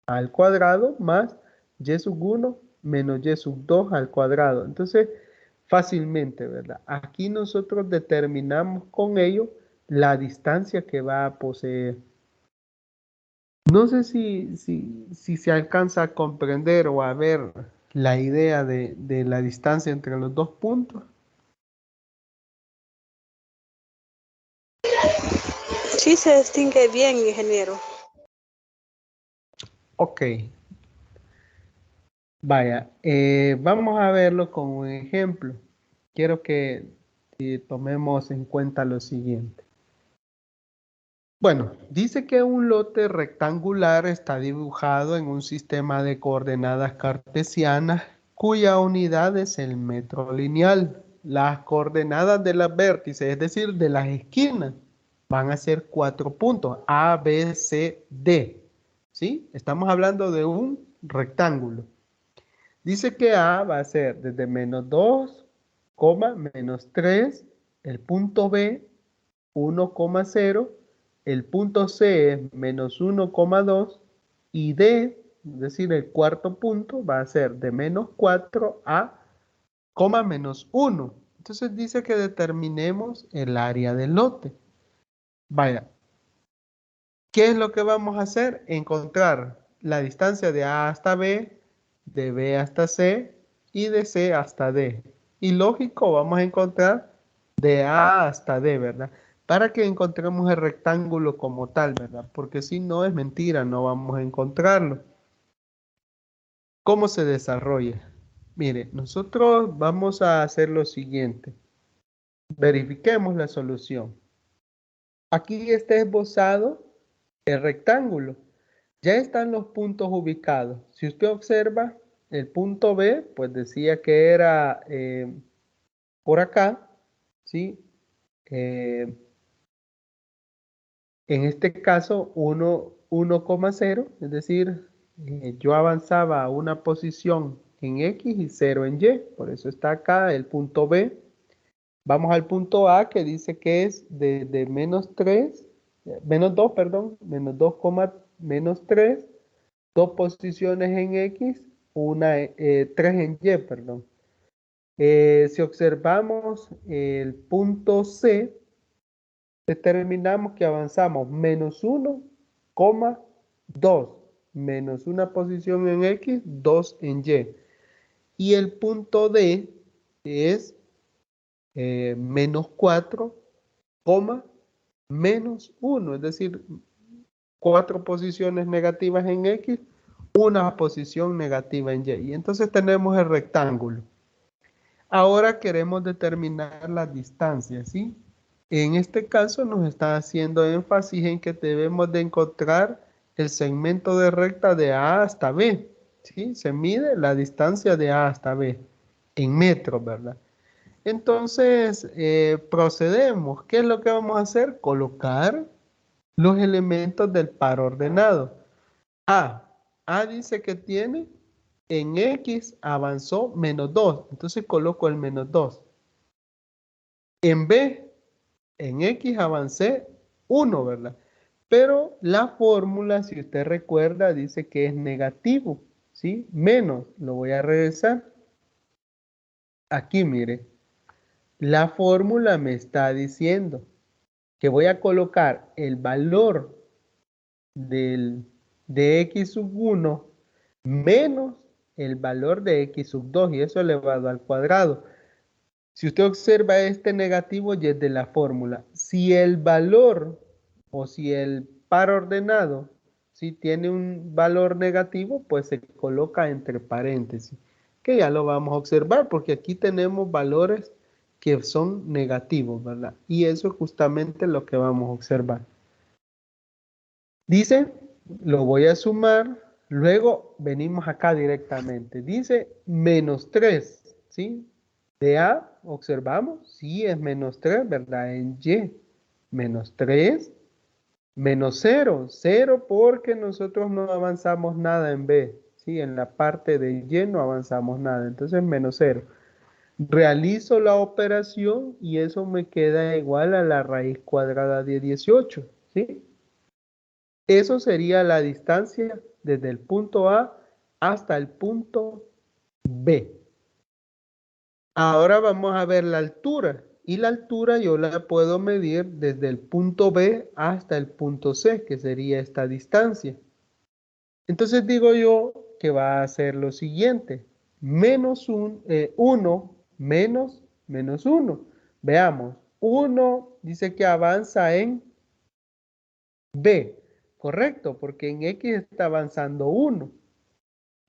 [SPEAKER 1] al cuadrado más y sub 1 menos y sub 2 al cuadrado. Entonces, fácilmente, ¿verdad? Aquí nosotros determinamos con ello la distancia que va a poseer. No sé si se alcanza a comprender o a ver la idea de la distancia entre los dos puntos.
[SPEAKER 4] Sí, se distingue bien, ingeniero.
[SPEAKER 1] Ok. Vaya, vamos a verlo con un ejemplo. Quiero que tomemos en cuenta lo siguiente. Bueno, dice que un lote rectangular está dibujado en un sistema de coordenadas cartesianas cuya unidad es el metro lineal. Las coordenadas de las vértices, es decir, de las esquinas, van a ser 4 puntos, A, B, C, D. ¿Sí? Estamos hablando de un rectángulo. Dice que A va a ser desde menos 2, menos 3, el punto B 1,0, el punto C es menos 1,2 y D, es decir, el cuarto punto va a ser de menos 4 a menos 1. Entonces dice que determinemos el área del lote. Vaya, ¿qué es lo que vamos a hacer? Encontrar la distancia de A hasta B, de B hasta C y de C hasta D. Y lógico, vamos a encontrar de A hasta D, ¿verdad? Para que encontremos el rectángulo como tal, ¿verdad? Porque si no es mentira, no vamos a encontrarlo. ¿Cómo se desarrolla? Mire, nosotros vamos a hacer lo siguiente. Verifiquemos la solución. Aquí está esbozado el rectángulo. Ya están los puntos ubicados. Si usted observa, el punto B, pues decía que era por acá, ¿sí? En este caso, 1,0, es decir, yo avanzaba a una posición en X y 0 en Y. Por eso está acá el punto B. Vamos al punto A que dice que es de menos 3, menos 2, perdón, menos 2, menos 3, dos posiciones en X, 3 en Y, perdón. Si observamos el punto C, determinamos que avanzamos menos 1, 2, menos una posición en X, 2 en Y. Y el punto D es menos 4, menos 1, es decir, 4 posiciones negativas en X, una posición negativa en Y. Y entonces tenemos el rectángulo. Ahora queremos determinar la distancia, ¿sí? En este caso nos está haciendo énfasis en que debemos de encontrar el segmento de recta de A hasta B, ¿sí? Se mide la distancia de A hasta B en metros, ¿verdad? Entonces, procedemos. ¿Qué es lo que vamos a hacer? Colocar los elementos del par ordenado. A dice que tiene, en X avanzó -2, entonces coloco el -2. En B, en X avancé 1, ¿verdad? Pero la fórmula, si usted recuerda, dice que es negativo, ¿sí? Menos, lo voy a regresar. Aquí, mire, la fórmula me está diciendo que voy a colocar el valor de x sub 1 menos el valor de x sub 2 y eso elevado al cuadrado. Si usted observa este negativo ya es de la fórmula. Si el valor o si el par ordenado si tiene un valor negativo, pues se coloca entre paréntesis, que ya lo vamos a observar porque aquí tenemos valores que son negativos, ¿verdad? Y eso es justamente lo que vamos a observar. Dice, lo voy a sumar, luego venimos acá directamente. Dice -3, ¿sí? De A, observamos, sí es -3, ¿verdad? En Y, -3, -0, 0 porque nosotros no avanzamos nada en B, ¿sí? En la parte de Y no avanzamos nada, entonces -0. Realizo la operación y eso me queda igual a la raíz cuadrada de 18, ¿sí? Eso sería la distancia desde el punto A hasta el punto B. Ahora vamos a ver la altura. Y la altura yo la puedo medir desde el punto B hasta el punto C, que sería esta distancia. Entonces digo yo que va a ser lo siguiente. -1 menos -1. Veamos. 1 dice que avanza en B. Correcto, porque en X está avanzando 1.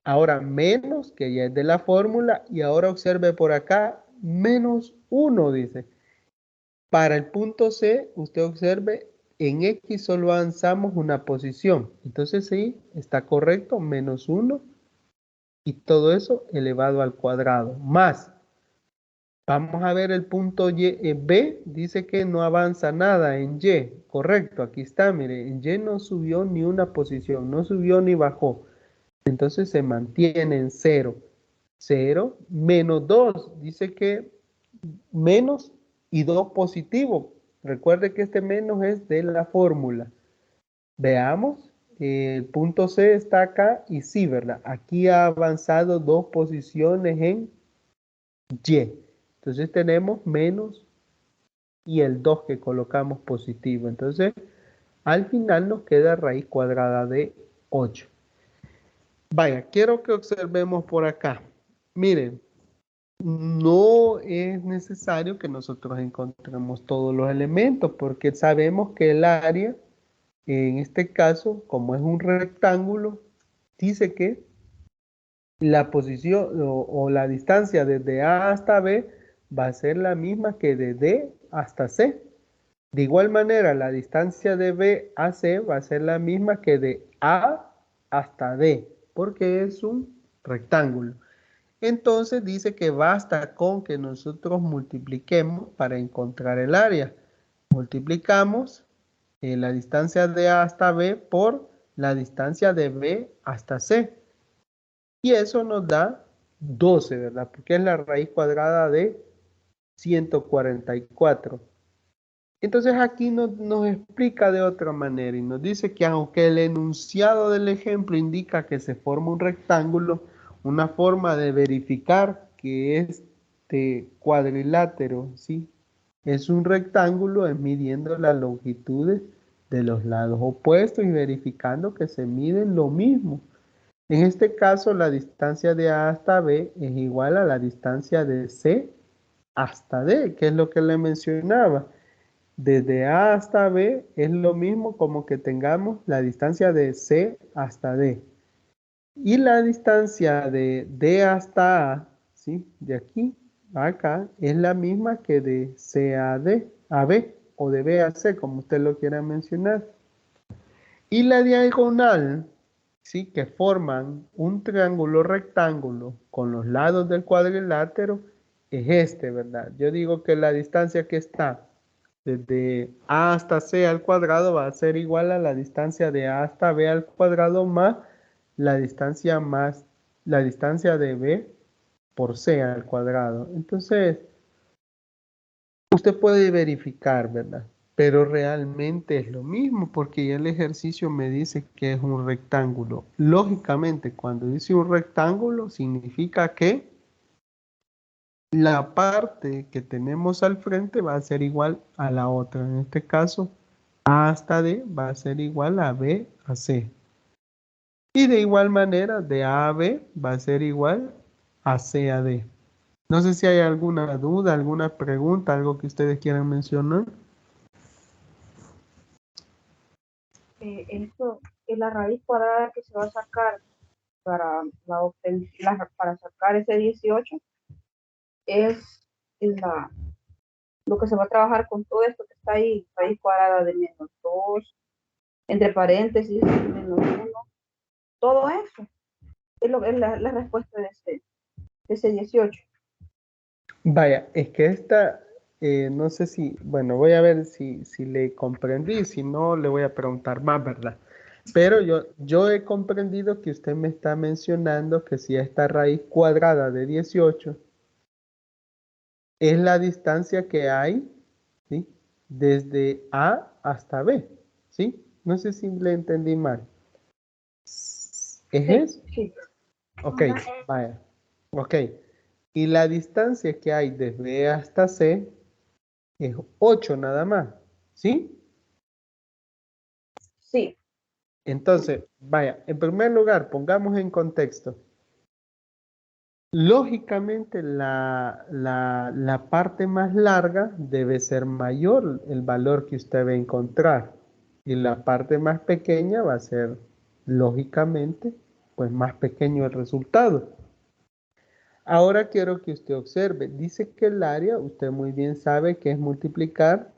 [SPEAKER 1] Ahora menos, que ya es de la fórmula, y ahora observe por acá, -1 dice. Para el punto C, usted observe, en X solo avanzamos una posición. Entonces sí, está correcto, -1 y todo eso elevado al cuadrado. Más, vamos a ver el punto B, dice que no avanza nada en Y. Correcto, aquí está, mire, en Y no subió ni una posición, no subió ni bajó. Entonces se mantiene en 0. 0, -2, dice que menos y 2 positivo. Recuerde que este menos es de la fórmula. Veamos, el punto C está acá y sí, ¿verdad? Aquí ha avanzado 2 posiciones en Y. Entonces tenemos menos y el 2 que colocamos positivo. Entonces, al final nos queda raíz cuadrada de 8. Vaya, quiero que observemos por acá. Miren, no es necesario que nosotros encontremos todos los elementos porque sabemos que el área, en este caso, como es un rectángulo, dice que la posición o la distancia desde A hasta B va a ser la misma que de D hasta C. De igual manera, la distancia de B a C va a ser la misma que de A hasta D, porque es un rectángulo. Entonces dice que basta con que nosotros multipliquemos para encontrar el área. Multiplicamos la distancia de A hasta B por la distancia de B hasta C. Y eso nos da 12, ¿verdad? Porque es la raíz cuadrada de 144. Entonces aquí nos explica de otra manera y nos dice que aunque el enunciado del ejemplo indica que se forma un rectángulo, una forma de verificar que este cuadrilátero, ¿sí?, es un rectángulo es midiendo las longitudes de los lados opuestos y verificando que se miden lo mismo. En este caso, la distancia de A hasta B es igual a la distancia de C hasta D, que es lo que le mencionaba. Desde A hasta B es lo mismo como que tengamos la distancia de C hasta D. Y la distancia de D hasta A, ¿sí?, de aquí a acá, es la misma que de C a D, a B, o de B a C, como usted lo quiera mencionar. Y la diagonal, ¿sí? Que forman un triángulo rectángulo con los lados del cuadrilátero, es este, ¿verdad? Yo digo que la distancia que está desde A hasta C al cuadrado va a ser igual a la distancia de A hasta B al cuadrado más la distancia de B por C al cuadrado. Entonces, usted puede verificar, ¿verdad? Pero realmente es lo mismo porque ya el ejercicio me dice que es un rectángulo. Lógicamente, cuando dice un rectángulo, significa que la parte que tenemos al frente va a ser igual a la otra. En este caso, A hasta D va a ser igual a B a C. Y de igual manera, de A a B va a ser igual a C a D. No sé si hay alguna duda, alguna pregunta, algo que ustedes quieran mencionar.
[SPEAKER 3] Esto es la raíz cuadrada que se va a sacar para, para sacar ese 18, es lo que se va a trabajar con todo esto que está ahí, raíz cuadrada de -2, entre paréntesis, -1, todo eso es la respuesta de ese 18.
[SPEAKER 1] Vaya, es que esta, no sé si, bueno, voy a ver si le comprendí, si no, le voy a preguntar más, ¿verdad? Pero yo he comprendido que usted me está mencionando que si esta raíz cuadrada de 18 es la distancia que hay, ¿sí? Desde A hasta B, ¿sí? No sé si le entendí mal. ¿Es eso?
[SPEAKER 3] Sí.
[SPEAKER 1] Ok, vaya. Ok. Y la distancia que hay desde B hasta C es 8 nada más, ¿sí?
[SPEAKER 3] Sí.
[SPEAKER 1] Entonces, vaya, en primer lugar, pongamos en contexto. Lógicamente, la parte más larga debe ser mayor el valor que usted va a encontrar. Y la parte más pequeña va a ser, lógicamente, pues más pequeño el resultado. Ahora quiero que usted observe. Dice que el área, usted muy bien sabe que es multiplicar.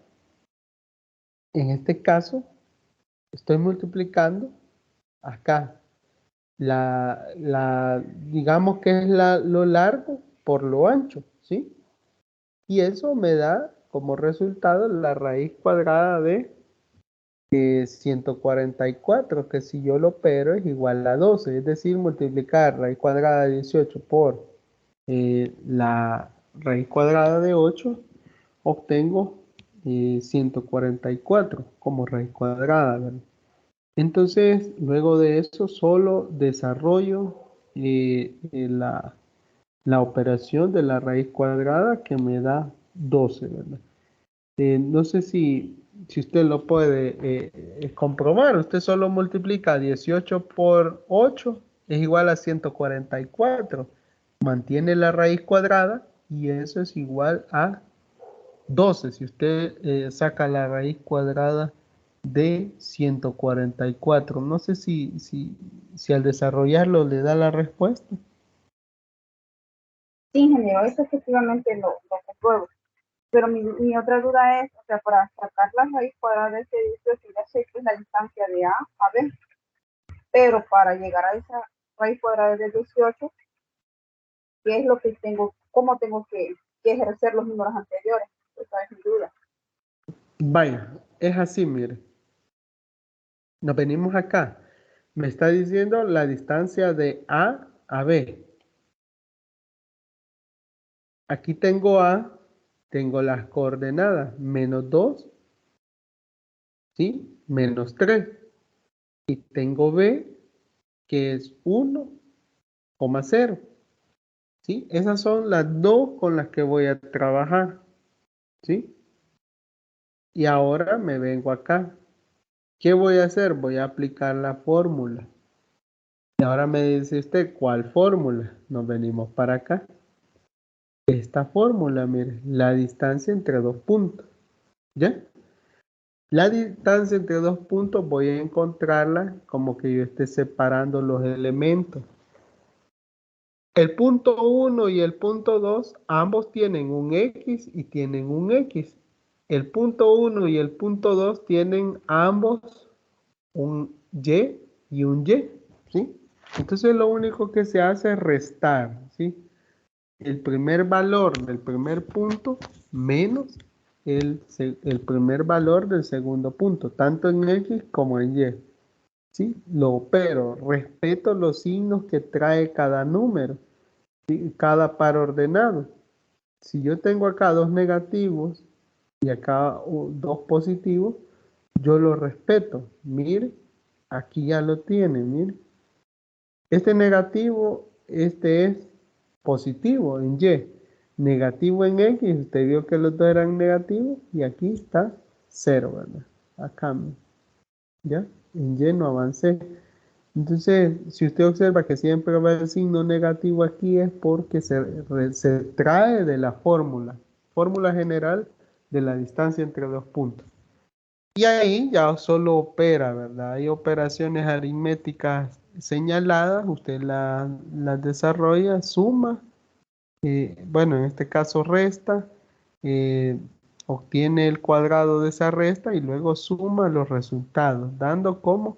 [SPEAKER 1] En este caso, estoy multiplicando acá. Digamos que es lo largo por lo ancho, ¿sí? Y eso me da como resultado la raíz cuadrada de 144, que si yo lo opero es igual a 12, es decir, multiplicar raíz cuadrada de 18 por la raíz cuadrada de 8, obtengo 144 como raíz cuadrada, ¿verdad? Entonces, luego de eso, solo desarrollo la operación de la raíz cuadrada que me da 12, ¿verdad? No sé si usted lo puede comprobar. Usted solo multiplica 18 por 8, es igual a 144. Mantiene la raíz cuadrada y eso es igual a 12. Si usted saca la raíz cuadrada de 144. No sé si al desarrollarlo le da la respuesta.
[SPEAKER 3] Sí, ingeniero, eso efectivamente lo compruebo. Pero mi otra duda es, o sea, para sacar la raíz cuadrada de ese 18, ya sé que es la distancia de A a B, pero para llegar a esa raíz cuadrada de 18, ¿qué es lo que tengo, cómo tengo que ejercer los números anteriores? Esa es mi duda.
[SPEAKER 1] Vaya, es así, mire. Nos venimos acá. Me está diciendo la distancia de A a B. Aquí tengo A, tengo las coordenadas, -2, ¿sí? -3. Y tengo B, que es 1,0. ¿Sí? Esas son las dos con las que voy a trabajar. ¿Sí? Y ahora me vengo acá. ¿Qué voy a hacer? Voy a aplicar la fórmula. Y ahora me dice usted, ¿cuál fórmula? Nos venimos para acá. Esta fórmula, mire, la distancia entre dos puntos. ¿Ya? La distancia entre dos puntos voy a encontrarla como que yo esté separando los elementos. El punto 1 y el punto 2, ambos tienen un X y tienen un X. El punto 1 y el punto 2 tienen ambos un Y y un Y, ¿sí? Entonces lo único que se hace es restar, ¿sí? El primer valor del primer punto menos el primer valor del segundo punto, tanto en X como en Y, ¿sí? Lo opero, respeto los signos que trae cada número, ¿sí? Cada par ordenado. Si yo tengo acá dos negativos y acá dos positivos, yo lo respeto. Mire, aquí ya lo tiene, mire. Este negativo, este es positivo en Y. Negativo en X, usted vio que los dos eran negativos y aquí está 0, ¿verdad? Acá, ¿ya? En Y no avancé. Entonces, si usted observa que siempre va el signo negativo aquí es porque se trae de la fórmula general de la distancia entre dos puntos. Y ahí ya solo opera, ¿verdad? Hay operaciones aritméticas señaladas, usted las desarrolla, suma, bueno, en este caso resta, eh, obtiene el cuadrado de esa resta y luego suma los resultados, dando como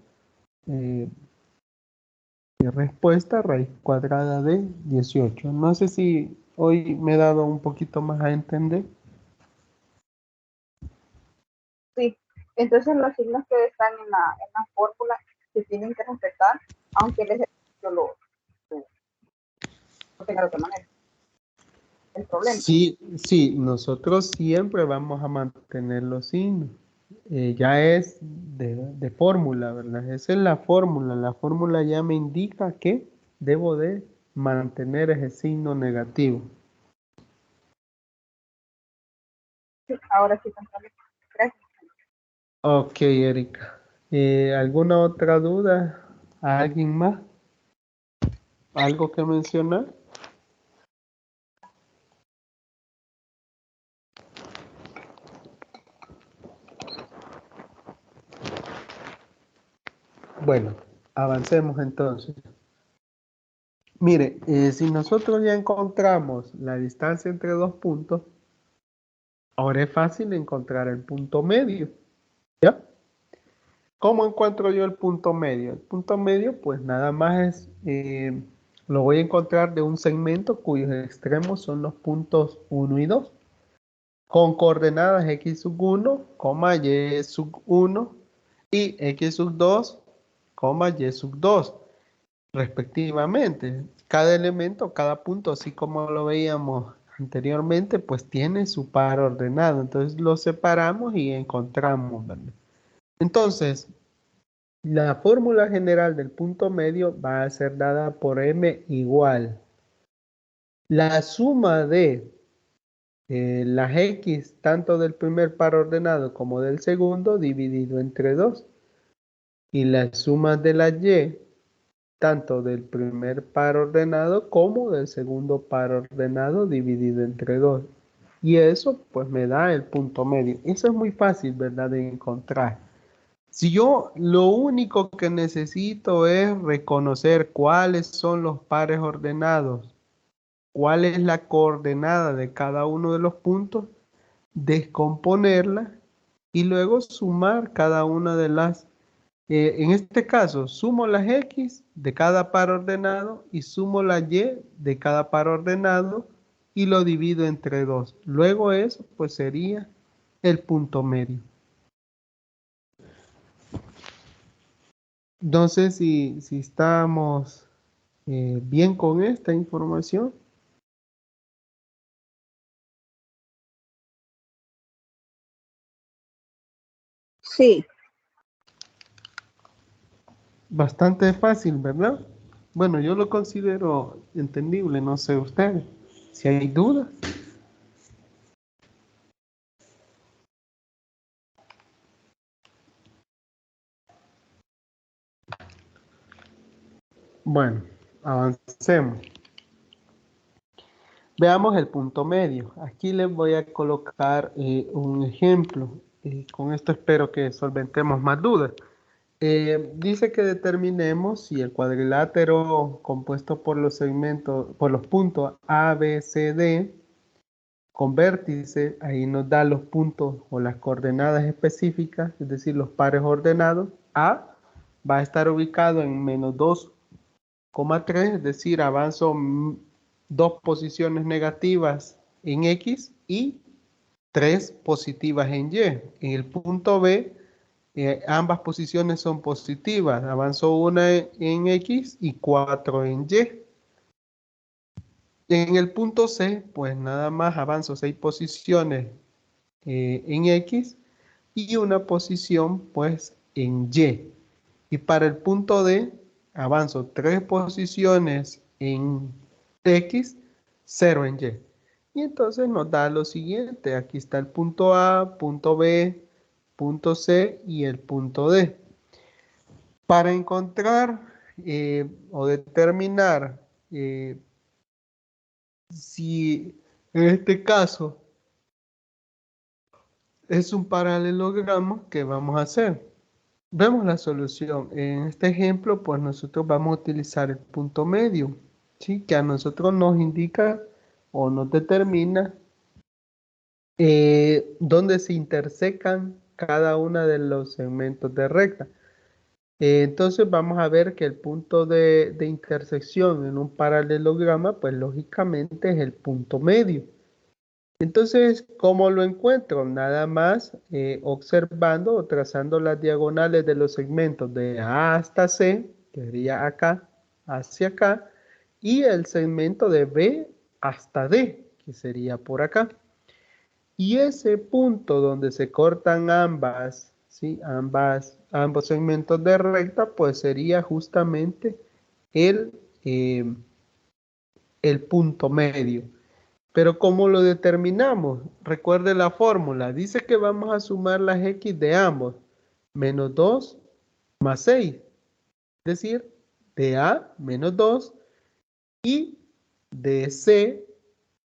[SPEAKER 1] respuesta raíz cuadrada de 18. No sé si hoy me he dado un poquito más a entender.
[SPEAKER 3] Sí, entonces los signos que están en la fórmula se tienen que respetar, aunque el ejercicio lo tenga de otra manera. El problema.
[SPEAKER 1] Sí, sí, nosotros siempre vamos a mantener los signos. Ya es de fórmula, ¿verdad? Esa es la fórmula. La fórmula ya me indica que debo de mantener ese signo negativo.
[SPEAKER 3] Sí, ahora sí, comprendo. Gracias.
[SPEAKER 1] Ok, Erika. ¿Alguna otra duda? ¿A alguien más? ¿Algo que mencionar? Bueno, avancemos entonces. Mire, si nosotros ya encontramos la distancia entre dos puntos, ahora es fácil encontrar el punto medio, ¿ya? ¿Cómo encuentro yo el punto medio? El punto medio, pues nada más es, lo voy a encontrar de un segmento cuyos extremos son los puntos 1 y 2, con coordenadas x sub 1, y sub 1 y x sub 2, y sub 2, respectivamente. Cada elemento, cada punto, así como lo veíamos anteriormente, pues tiene su par ordenado. Entonces lo separamos y encontramos, ¿verdad? Entonces, la fórmula general del punto medio va a ser dada por m igual la suma de las x tanto del primer par ordenado como del segundo dividido entre 2 y la suma de la y tanto del primer par ordenado como del segundo par ordenado dividido entre 2. Y eso pues me da el punto medio. Eso es muy fácil, ¿verdad?, de encontrar. Si yo lo único que necesito es reconocer cuáles son los pares ordenados, cuál es la coordenada de cada uno de los puntos, descomponerla y luego sumar cada una de las, en este caso, sumo las X de cada par ordenado y sumo la Y de cada par ordenado y lo divido entre 2. Luego eso pues sería el punto medio. No sé si estamos bien con esta información.
[SPEAKER 2] Sí,
[SPEAKER 1] Bastante fácil, ¿verdad? Bueno, yo lo considero entendible, no sé ustedes. Si hay dudas. Bueno, avancemos. Veamos el punto medio. Aquí les voy a colocar un ejemplo. Con esto espero que solventemos más dudas. Dice que determinemos si el cuadrilátero compuesto por los segmentos, por los puntos A, B, C, D, con vértice, ahí nos da los puntos o las coordenadas específicas, es decir, los pares ordenados A, va a estar ubicado en menos 2,3, es decir, avanzo 2 posiciones negativas en X y 3 positivas en Y. En el punto B, ambas posiciones son positivas, avanzo 1 en X y 4 en Y. En el punto C, pues nada más avanzo 6 posiciones en X y una posición pues en Y. Y para el punto D, avanzo 3 posiciones en X, 0 en Y. Y entonces nos da lo siguiente. Aquí está el punto A, punto B, punto C y el punto D. Para encontrar o determinar si en este caso es un paralelogramo, ¿qué vamos a hacer? Vemos la solución. En este ejemplo, pues nosotros vamos a utilizar el punto medio, ¿sí? Que a nosotros nos indica o nos determina dónde se intersecan cada uno de los segmentos de recta. Entonces vamos a ver que el punto de intersección en un paralelograma, pues lógicamente es el punto medio. Entonces, ¿cómo lo encuentro? Nada más observando o trazando las diagonales de los segmentos de A hasta C, que sería acá, hacia acá, y el segmento de B hasta D, que sería por acá. Y ese punto donde se cortan ¿sí? Ambos segmentos de recta, pues sería justamente el, eh, el punto medio. Pero ¿cómo lo determinamos? Recuerde la fórmula. Dice que vamos a sumar las X de ambos. Menos 2 más 6. Es decir, de A menos 2 y de C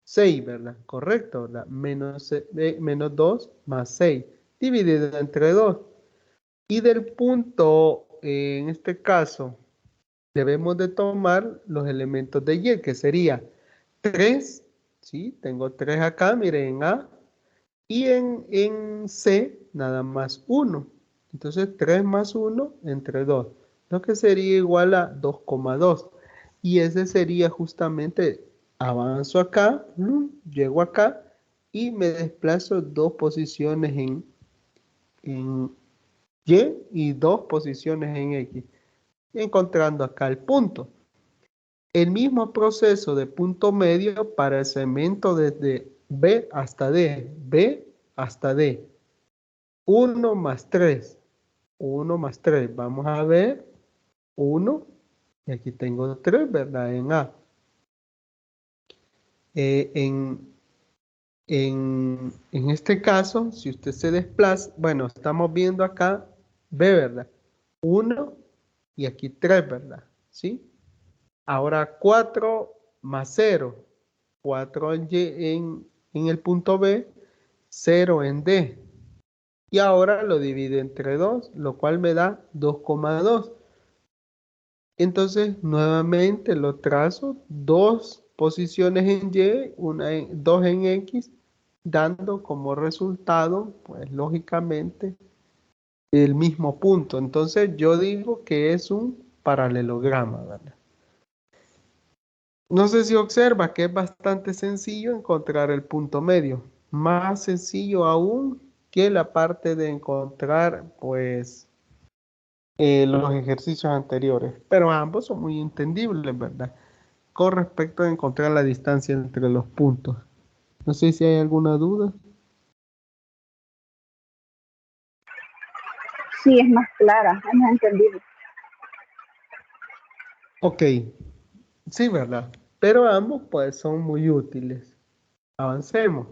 [SPEAKER 1] 6, ¿verdad? Correcto, ¿verdad? Menos 2 más 6 dividido entre 2. Y del punto, en este caso, debemos de tomar los elementos de Y, que sería 3, ¿sí? Tengo 3 acá, miren, en A. Y en C, nada más 1. Entonces, 3 más 1 entre 2. Lo que sería igual a 2,2. Y ese sería justamente, avanzo acá, llego acá y me desplazo 2 posiciones en Y 2 posiciones en X. Encontrando acá el punto. El mismo proceso de punto medio para el segmento desde B hasta D. B hasta D. 1 más 3. 1 más 3. Vamos a ver. 1. Y aquí tengo 3, ¿verdad? En A. En este caso, si usted se desplaza, bueno, estamos viendo acá B, ¿verdad? 1 y aquí 3, ¿verdad? ¿Sí? Ahora 4 más 0. 4 en el punto B, 0 en D. Y ahora lo divido entre 2, lo cual me da 2,2. Entonces, nuevamente lo trazo, 2 posiciones en Y, 2 en X, dando como resultado, pues lógicamente, el mismo punto. Entonces, yo digo que es un paralelograma, ¿verdad? No sé si observa que es bastante sencillo encontrar el punto medio. Más sencillo aún que la parte de encontrar, pues, los ejercicios anteriores. Pero ambos son muy entendibles, ¿verdad? Con respecto a encontrar la distancia entre los puntos. No sé si hay alguna duda.
[SPEAKER 2] Sí, es más clara, es más entendible.
[SPEAKER 1] Ok, sí, ¿verdad? Pero ambos, pues, son muy útiles. Avancemos.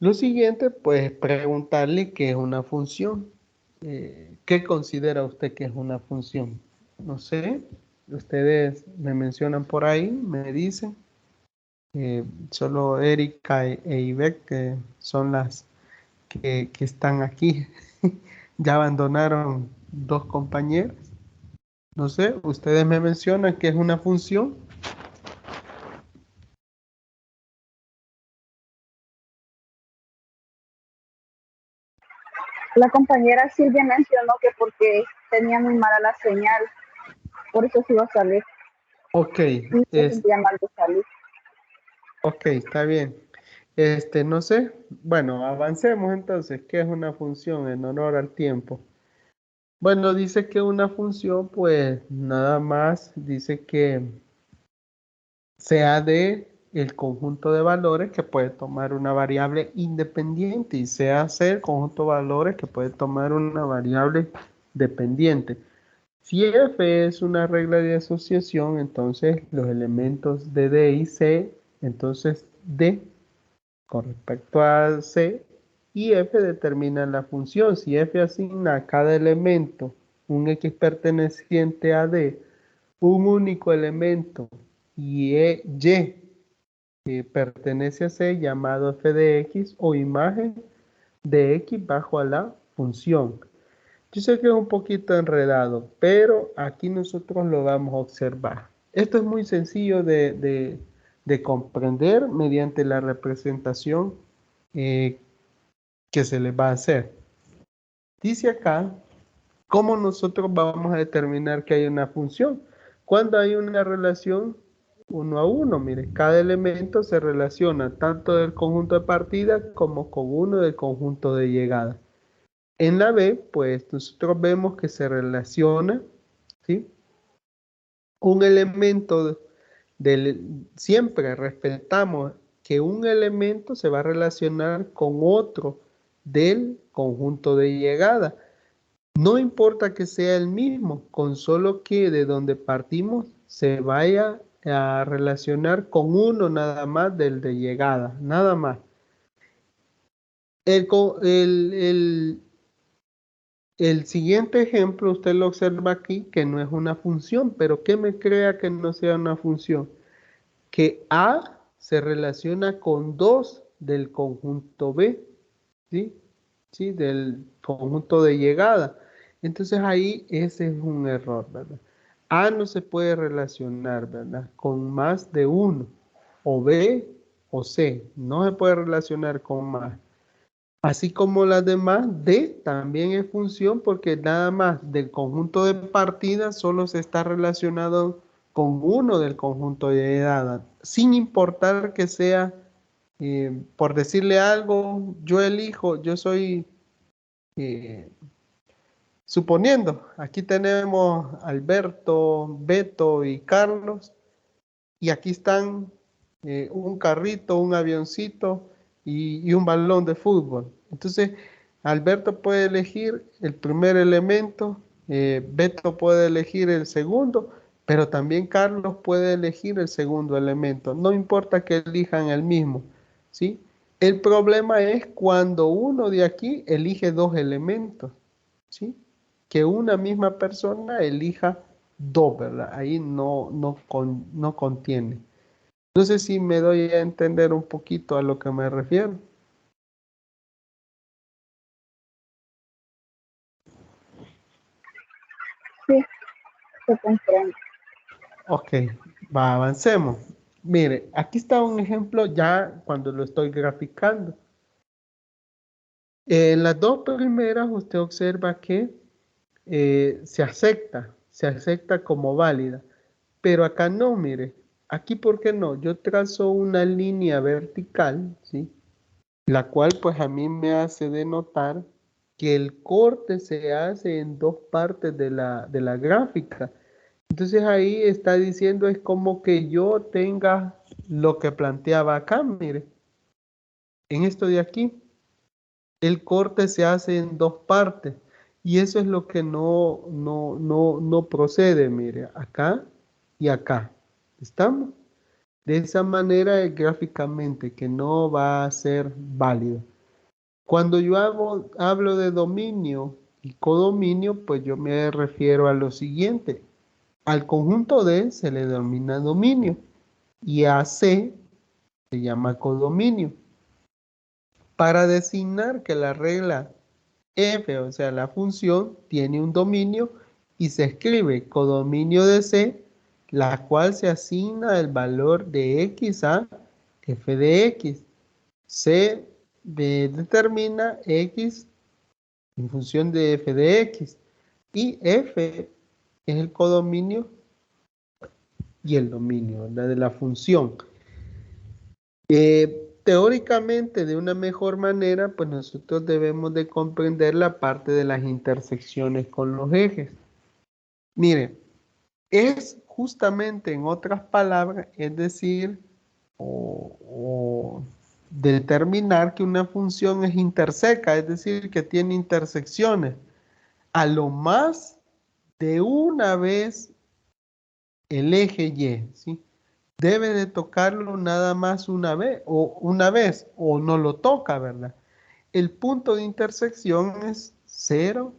[SPEAKER 1] Lo siguiente, pues, preguntarle qué es una función. ¿Qué considera usted que es una función? No sé, ustedes me mencionan por ahí, me dicen. Solo Erika e Ivette, que son las que están aquí. Ya abandonaron 2 compañeros. No sé, ustedes me mencionan que es una función.
[SPEAKER 3] La compañera Silvia mencionó que porque tenía muy mala la señal, por eso se iba a salir.
[SPEAKER 1] Ok,
[SPEAKER 3] Y se sentía mal de salir.
[SPEAKER 1] ok, está bien. No sé. Bueno, avancemos entonces. ¿Qué es una función en honor al tiempo? Bueno, dice que una función, pues nada más dice que sea de el conjunto de valores que puede tomar una variable independiente y sea C el conjunto de valores que puede tomar una variable dependiente. Si F es una regla de asociación, entonces los elementos de D y C, entonces D con respecto a C y F determinan la función. Si F asigna a cada elemento un X perteneciente a D, un único elemento y Y que pertenece a C llamado f de X o imagen de X bajo a la función. Yo sé que es un poquito enredado, pero aquí nosotros lo vamos a observar. Esto es muy sencillo de comprender mediante la representación que se le va a hacer. Dice acá cómo nosotros vamos a determinar que hay una función. Cuando hay una relación 1 a 1, mire, cada elemento se relaciona tanto del conjunto de partida como con uno del conjunto de llegada. En la B, pues nosotros vemos que se relaciona, ¿sí? Un elemento siempre respetamos que un elemento se va a relacionar con otro del conjunto de llegada. No importa que sea el mismo, con solo que de donde partimos se vaya a relacionar con uno nada más del de llegada, nada más. El siguiente ejemplo, usted lo observa aquí, que no es una función, pero ¿qué me crea que no sea una función? Que A se relaciona con 2 del conjunto B, ¿sí? ¿Sí? Del conjunto de llegada. Entonces ahí ese es un error, ¿verdad? A no se puede relacionar, ¿verdad? Con más de uno, o B o C, no se puede relacionar con más. Así como las demás, D también es función porque nada más del conjunto de partidas solo se está relacionado con uno del conjunto de llegada, sin importar que sea, por decirle algo, yo elijo, yo soy, eh, suponiendo, aquí tenemos Alberto, Beto y Carlos, y aquí están un carrito, un avioncito y un balón de fútbol. Entonces, Alberto puede elegir el primer elemento, Beto puede elegir el segundo, pero también Carlos puede elegir el segundo elemento. No importa que elijan el mismo, ¿sí? El problema es cuando uno de aquí elige 2 elementos, ¿sí? Que una misma persona elija 2, ¿verdad? Ahí no contiene. No sé si me doy a entender un poquito a lo que me refiero.
[SPEAKER 3] Sí, se comprende.
[SPEAKER 1] Ok, avancemos. Mire, aquí está un ejemplo ya cuando lo estoy graficando. En las 2 primeras usted observa que se acepta como válida, pero acá no, mire. Aquí, ¿por qué no? Yo trazo una línea vertical, ¿sí? La cual pues a mí me hace denotar que el corte se hace en 2 partes de la gráfica. Entonces ahí está diciendo es como que yo tenga lo que planteaba acá, mire, en esto de aquí, el corte se hace en 2 partes y eso es lo que no procede, mire, acá y acá. ¿Estamos? De esa manera gráficamente que no va a ser válido. Cuando yo hablo de dominio y codominio, pues yo me refiero a lo siguiente. Al conjunto D se le denomina dominio y a C se llama codominio. Para designar que la regla F, o sea, la función, tiene un dominio y se escribe codominio de C, la cual se asigna el valor de X a F de X. C determina X en función de f de x. Y f es el codominio y el dominio, ¿verdad? De la función. Teóricamente, de una mejor manera, pues nosotros debemos de comprender la parte de las intersecciones con los ejes. Mire, es justamente, en otras palabras, es decir, o determinar que una función es interseca, es decir, que tiene intersecciones. A lo más de una vez el eje Y, ¿sí? Debe de tocarlo nada más una vez, o no lo toca, ¿verdad? El punto de intersección es 0,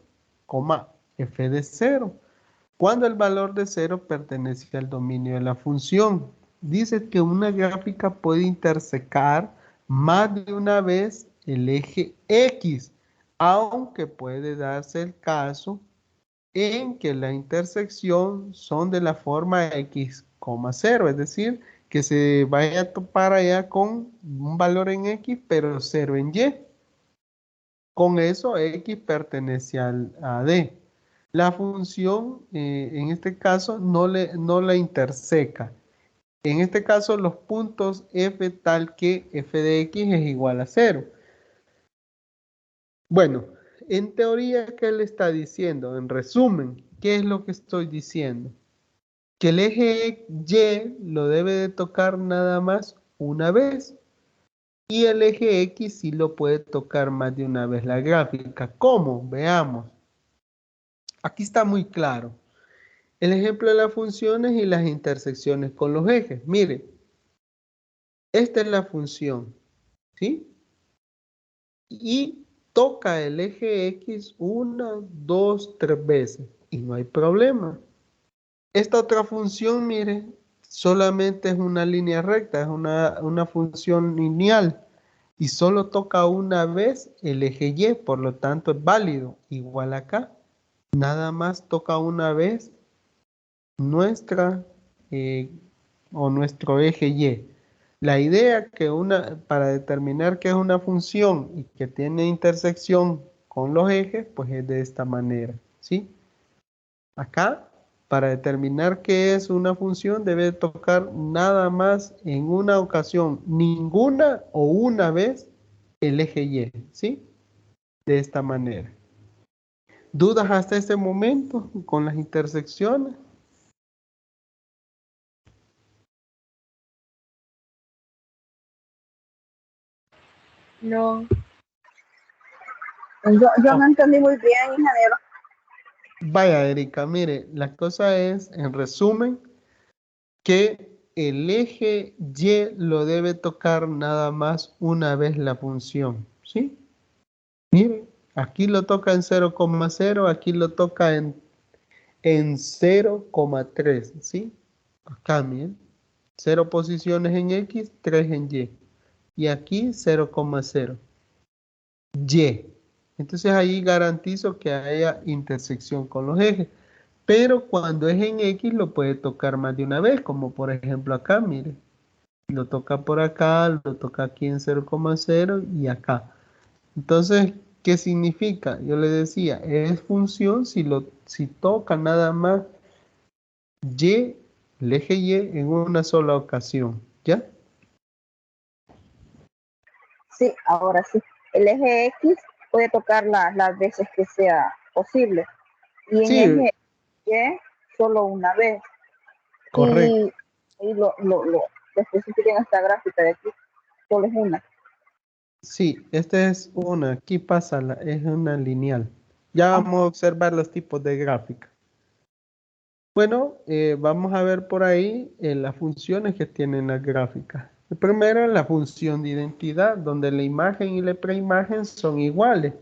[SPEAKER 1] f de 0. Cuando el valor de 0 pertenece al dominio de la función. Dice que una gráfica puede intersecar más de una vez el eje X, aunque puede darse el caso en que la intersección son de la forma x, 0, es decir, que se vaya a topar allá con un valor en x, pero 0 en y. Con eso x pertenece a d. La función, en este caso, no la interseca. En este caso, los puntos f tal que f de x es igual a 0. Bueno, en teoría, ¿qué le está diciendo? En resumen, ¿qué es lo que estoy diciendo? Que el eje Y lo debe de tocar nada más una vez. Y el eje X sí lo puede tocar más de una vez la gráfica. ¿Cómo? Veamos. Aquí está muy claro. El ejemplo de las funciones y las intersecciones con los ejes. Mire, esta es la función, ¿sí? Y toca el eje X 1, 2, 3 veces y no hay problema. Esta otra función, mire, solamente es una línea recta, es una función lineal y solo toca una vez el eje Y, por lo tanto es válido. Igual acá, nada más toca una vez nuestra nuestro eje Y. La idea para determinar que es una función y que tiene intersección con los ejes, pues es de esta manera, ¿sí? Acá, para determinar qué es una función, debe tocar nada más en una ocasión, ninguna o una vez el eje Y, ¿sí? De esta manera. ¿Dudas hasta este momento con las intersecciones?
[SPEAKER 3] No. Yo no entendí muy bien, ingeniero.
[SPEAKER 1] Vaya, Erika, mire, la cosa es, en resumen, que el eje Y lo debe tocar nada más una vez la función, ¿sí? Mire, aquí lo toca en 0,0, aquí lo toca en 0,3, ¿sí? Acá, miren, 0 posiciones en X, 3 en Y. Y aquí 0,0. Y. Entonces ahí garantizo que haya intersección con los ejes. Pero cuando es en X lo puede tocar más de una vez, como por ejemplo acá, mire. Lo toca por acá, lo toca aquí en 0,0 y acá. Entonces, ¿qué significa? Yo le decía, es función si toca nada más Y, el eje Y en una sola ocasión, ¿ya?
[SPEAKER 2] Sí, ahora sí. El eje X puede tocar las veces que sea posible. Y en
[SPEAKER 1] Sí,
[SPEAKER 2] eje Y solo una vez.
[SPEAKER 1] correcto.
[SPEAKER 2] Y lo especifica en esta gráfica de aquí. Solo es una.
[SPEAKER 1] Sí, esta es una, aquí pasa, es una lineal. Ya vamos a observar los tipos de gráfica. Bueno, vamos a ver por ahí las funciones que tienen las gráficas. El primero es la función de identidad, donde la imagen y la preimagen son iguales.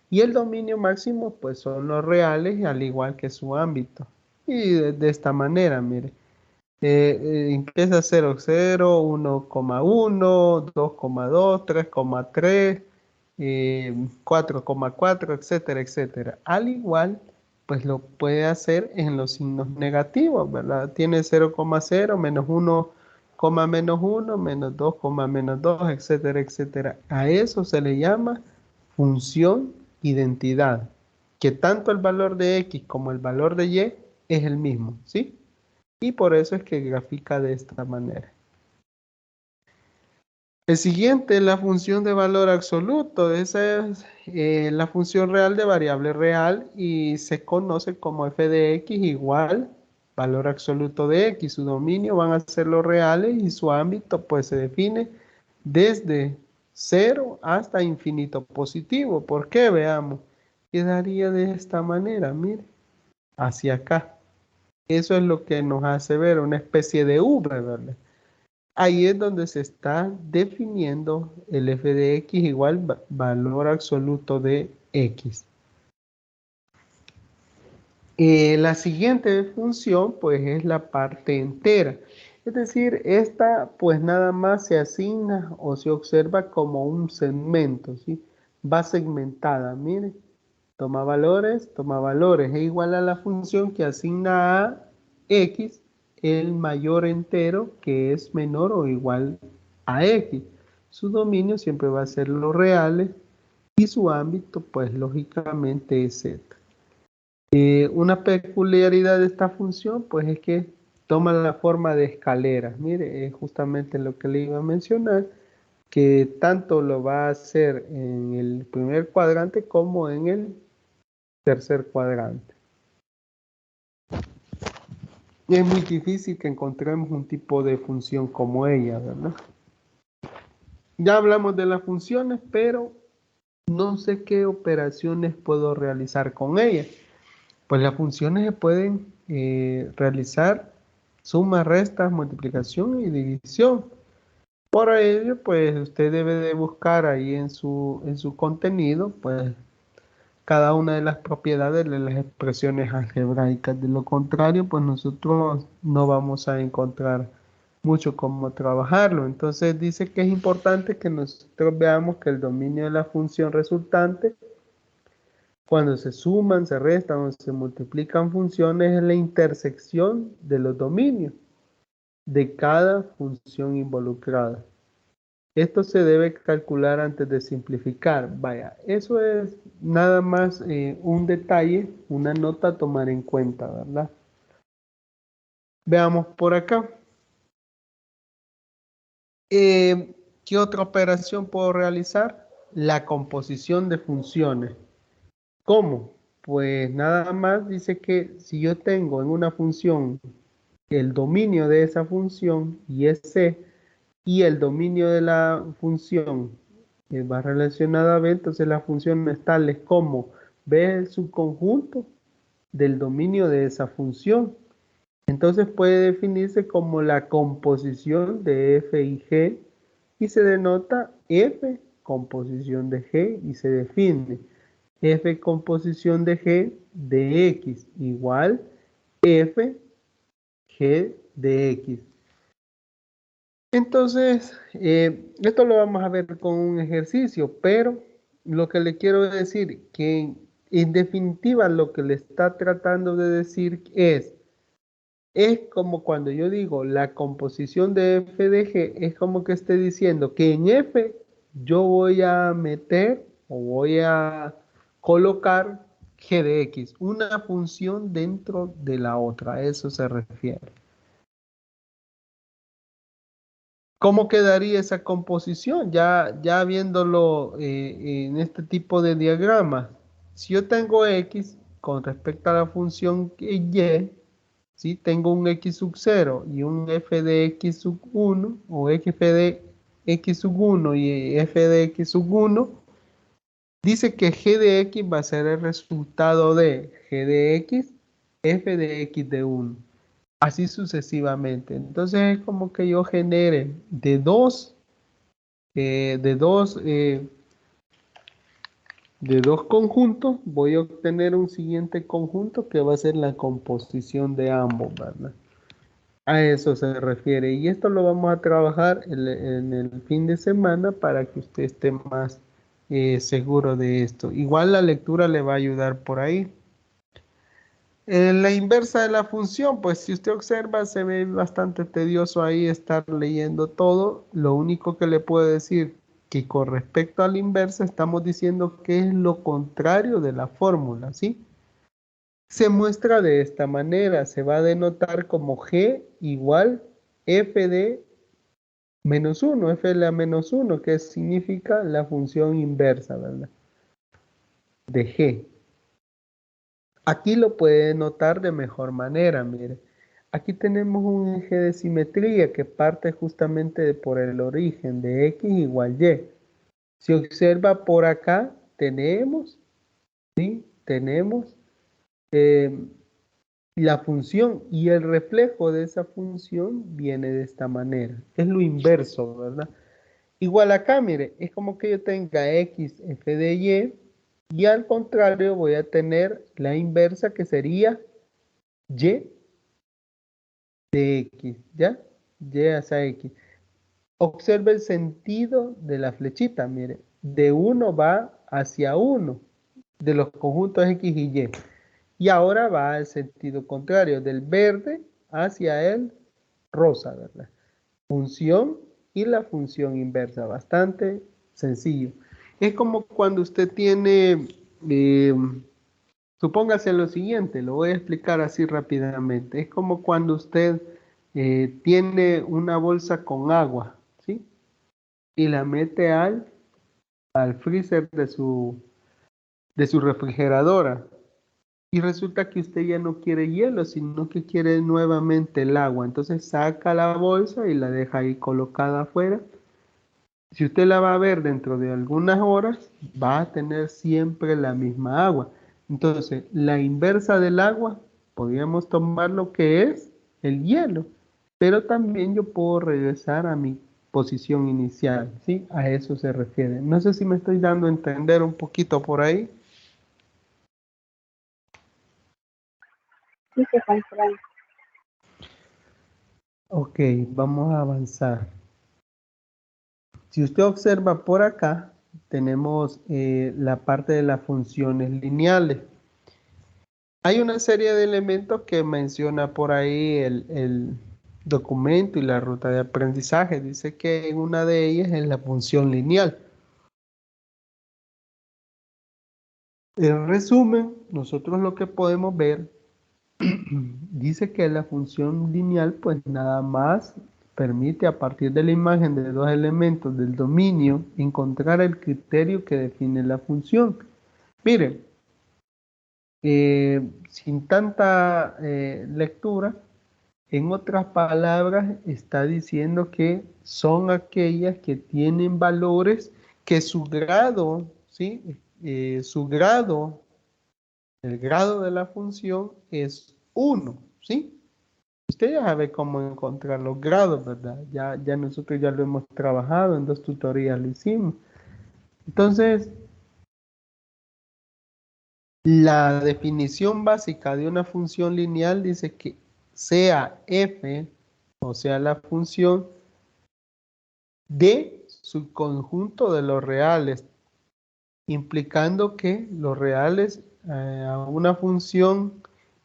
[SPEAKER 1] Y el dominio máximo, pues son los reales, al igual que su ámbito. Y de esta manera, mire. Empieza 0, 0, 1,1, 2,2, 3,3, 4,4, etcétera, etcétera. Al igual, pues lo puede hacer en los signos negativos, ¿verdad? Tiene 0,0, menos 1, menos 1, menos 2, menos 2, etcétera, etcétera. A eso se le llama función identidad, que tanto el valor de X como el valor de Y es el mismo, ¿sí? Y por eso es que grafica de esta manera. El siguiente es la función de valor absoluto. Esa es la función real de variable real y se conoce como f de x igual valor absoluto de x. Su dominio van a ser los reales y su ámbito pues se define desde 0 hasta infinito positivo. ¿Por qué? Veamos. Quedaría de esta manera, mire, hacia acá. Eso es lo que nos hace ver una especie de V, ¿verdad? Ahí es donde se está definiendo el f de x igual valor absoluto de x. La siguiente función pues es la parte entera. Es decir, esta pues nada más se asigna o se observa como un segmento, ¿sí? Va segmentada, mire. Toma valores, es igual a la función que asigna a x el mayor entero que es menor o igual a x. Su dominio siempre va a ser los reales y su ámbito pues lógicamente es z. Una peculiaridad de esta función pues es que toma la forma de escaleras. Mire, es justamente lo que le iba a mencionar, que tanto lo va a hacer en el primer cuadrante como en el tercer cuadrante. Y es muy difícil que encontremos un tipo de función como ella, ¿verdad? Ya hablamos de las funciones, pero no sé qué operaciones puedo realizar con ellas. Pues las funciones se pueden realizar suma, restas, multiplicación y división. Por ello, pues usted debe de buscar ahí en su contenido, pues cada una de las propiedades de las expresiones algebraicas. De lo contrario, pues nosotros no vamos a encontrar mucho cómo trabajarlo. Entonces dice que es importante que nosotros veamos que el dominio de la función resultante, cuando se suman, se restan o se multiplican funciones, es la intersección de los dominios de cada función involucrada. Esto se debe calcular antes de simplificar. Vaya, eso es nada más un detalle, una nota a tomar en cuenta, ¿verdad? Veamos por acá. ¿Qué otra operación puedo realizar? La composición de funciones. ¿Cómo? Pues nada más dice que si yo tengo en una función el dominio de esa función y es C, y el dominio de la función va relacionada a B, entonces las funciones tales como B es el subconjunto del dominio de esa función. Entonces puede definirse como la composición de f y g y se denota f composición de g y se define f composición de g de x igual f g de x. Entonces, esto lo vamos a ver con un ejercicio, pero lo que le quiero decir que en definitiva lo que le está tratando de decir es como cuando yo digo la composición de f de g, es como que esté diciendo que en f yo voy a meter o voy a colocar g de x, una función dentro de la otra, a eso se refiere. ¿Cómo quedaría esa composición? Ya viéndolo en este tipo de diagrama. Si yo tengo x con respecto a la función y, ¿sí? Tengo un x sub 0 y un f de x sub 1, o f de x sub 1 y f de x sub 1, dice que g de x va a ser el resultado de g de x, f de x de 1. Así sucesivamente. Entonces es como que yo genere de dos conjuntos, voy a obtener un siguiente conjunto que va a ser la composición de ambos, ¿verdad? A eso se refiere. Y esto lo vamos a trabajar en el fin de semana para que usted esté más seguro de esto. Igual la lectura le va a ayudar por ahí. La inversa de la función, pues si usted observa, se ve bastante tedioso ahí estar leyendo todo. Lo único que le puedo decir, que con respecto a la inversa estamos diciendo que es lo contrario de la fórmula, ¿sí? Se muestra de esta manera, se va a denotar como G igual f de menos 1, f de la menos 1, que significa la función inversa, ¿verdad? De G. Aquí lo puede notar de mejor manera, mire. Aquí tenemos un eje de simetría que parte justamente por el origen de X igual Y. Si observa por acá, tenemos, ¿sí? Tenemos la función y el reflejo de esa función viene de esta manera. Es lo inverso, ¿verdad? Igual acá, mire, es como que yo tenga X, f de y al contrario voy a tener la inversa que sería Y de X, ¿ya? Y hacia X. Observe el sentido de la flechita, mire. De 1 va hacia 1 de los conjuntos X y Y. Y ahora va al sentido contrario, del verde hacia el rosa, ¿verdad? Función y la función inversa, bastante sencillo. Es como cuando usted tiene, supóngase lo siguiente, lo voy a explicar así rápidamente. Es como cuando usted tiene una bolsa con agua, ¿sí? Y la mete al freezer de su refrigeradora. Y resulta que usted ya no quiere hielo, sino que quiere nuevamente el agua. Entonces saca la bolsa y la deja ahí colocada afuera. Si usted la va a ver dentro de algunas horas, va a tener siempre la misma agua. Entonces, la inversa del agua, podríamos tomar lo que es el hielo. Pero también yo puedo regresar a mi posición inicial, ¿sí? A eso se refiere. No sé si me estoy dando a entender un poquito por ahí.
[SPEAKER 3] Sí, se comprende.
[SPEAKER 1] Ok, vamos a avanzar. Si usted observa por acá, tenemos la parte de las funciones lineales. Hay una serie de elementos que menciona por ahí el documento y la ruta de aprendizaje. Dice que en una de ellas es la función lineal. En resumen, nosotros lo que podemos ver, dice que la función lineal pues nada más permite a partir de la imagen de dos elementos del dominio encontrar el criterio que define la función. Miren, sin tanta lectura, en otras palabras, está diciendo que son aquellas que tienen valores que su grado, ¿sí? Su grado, el grado de la función es 1, ¿sí? Usted ya sabe cómo encontrar los grados, ¿verdad? Ya nosotros ya lo hemos trabajado, en 2 tutorías lo hicimos. Entonces, la definición básica de una función lineal dice que sea f, o sea la función, de su conjunto de los reales, implicando que los reales a una función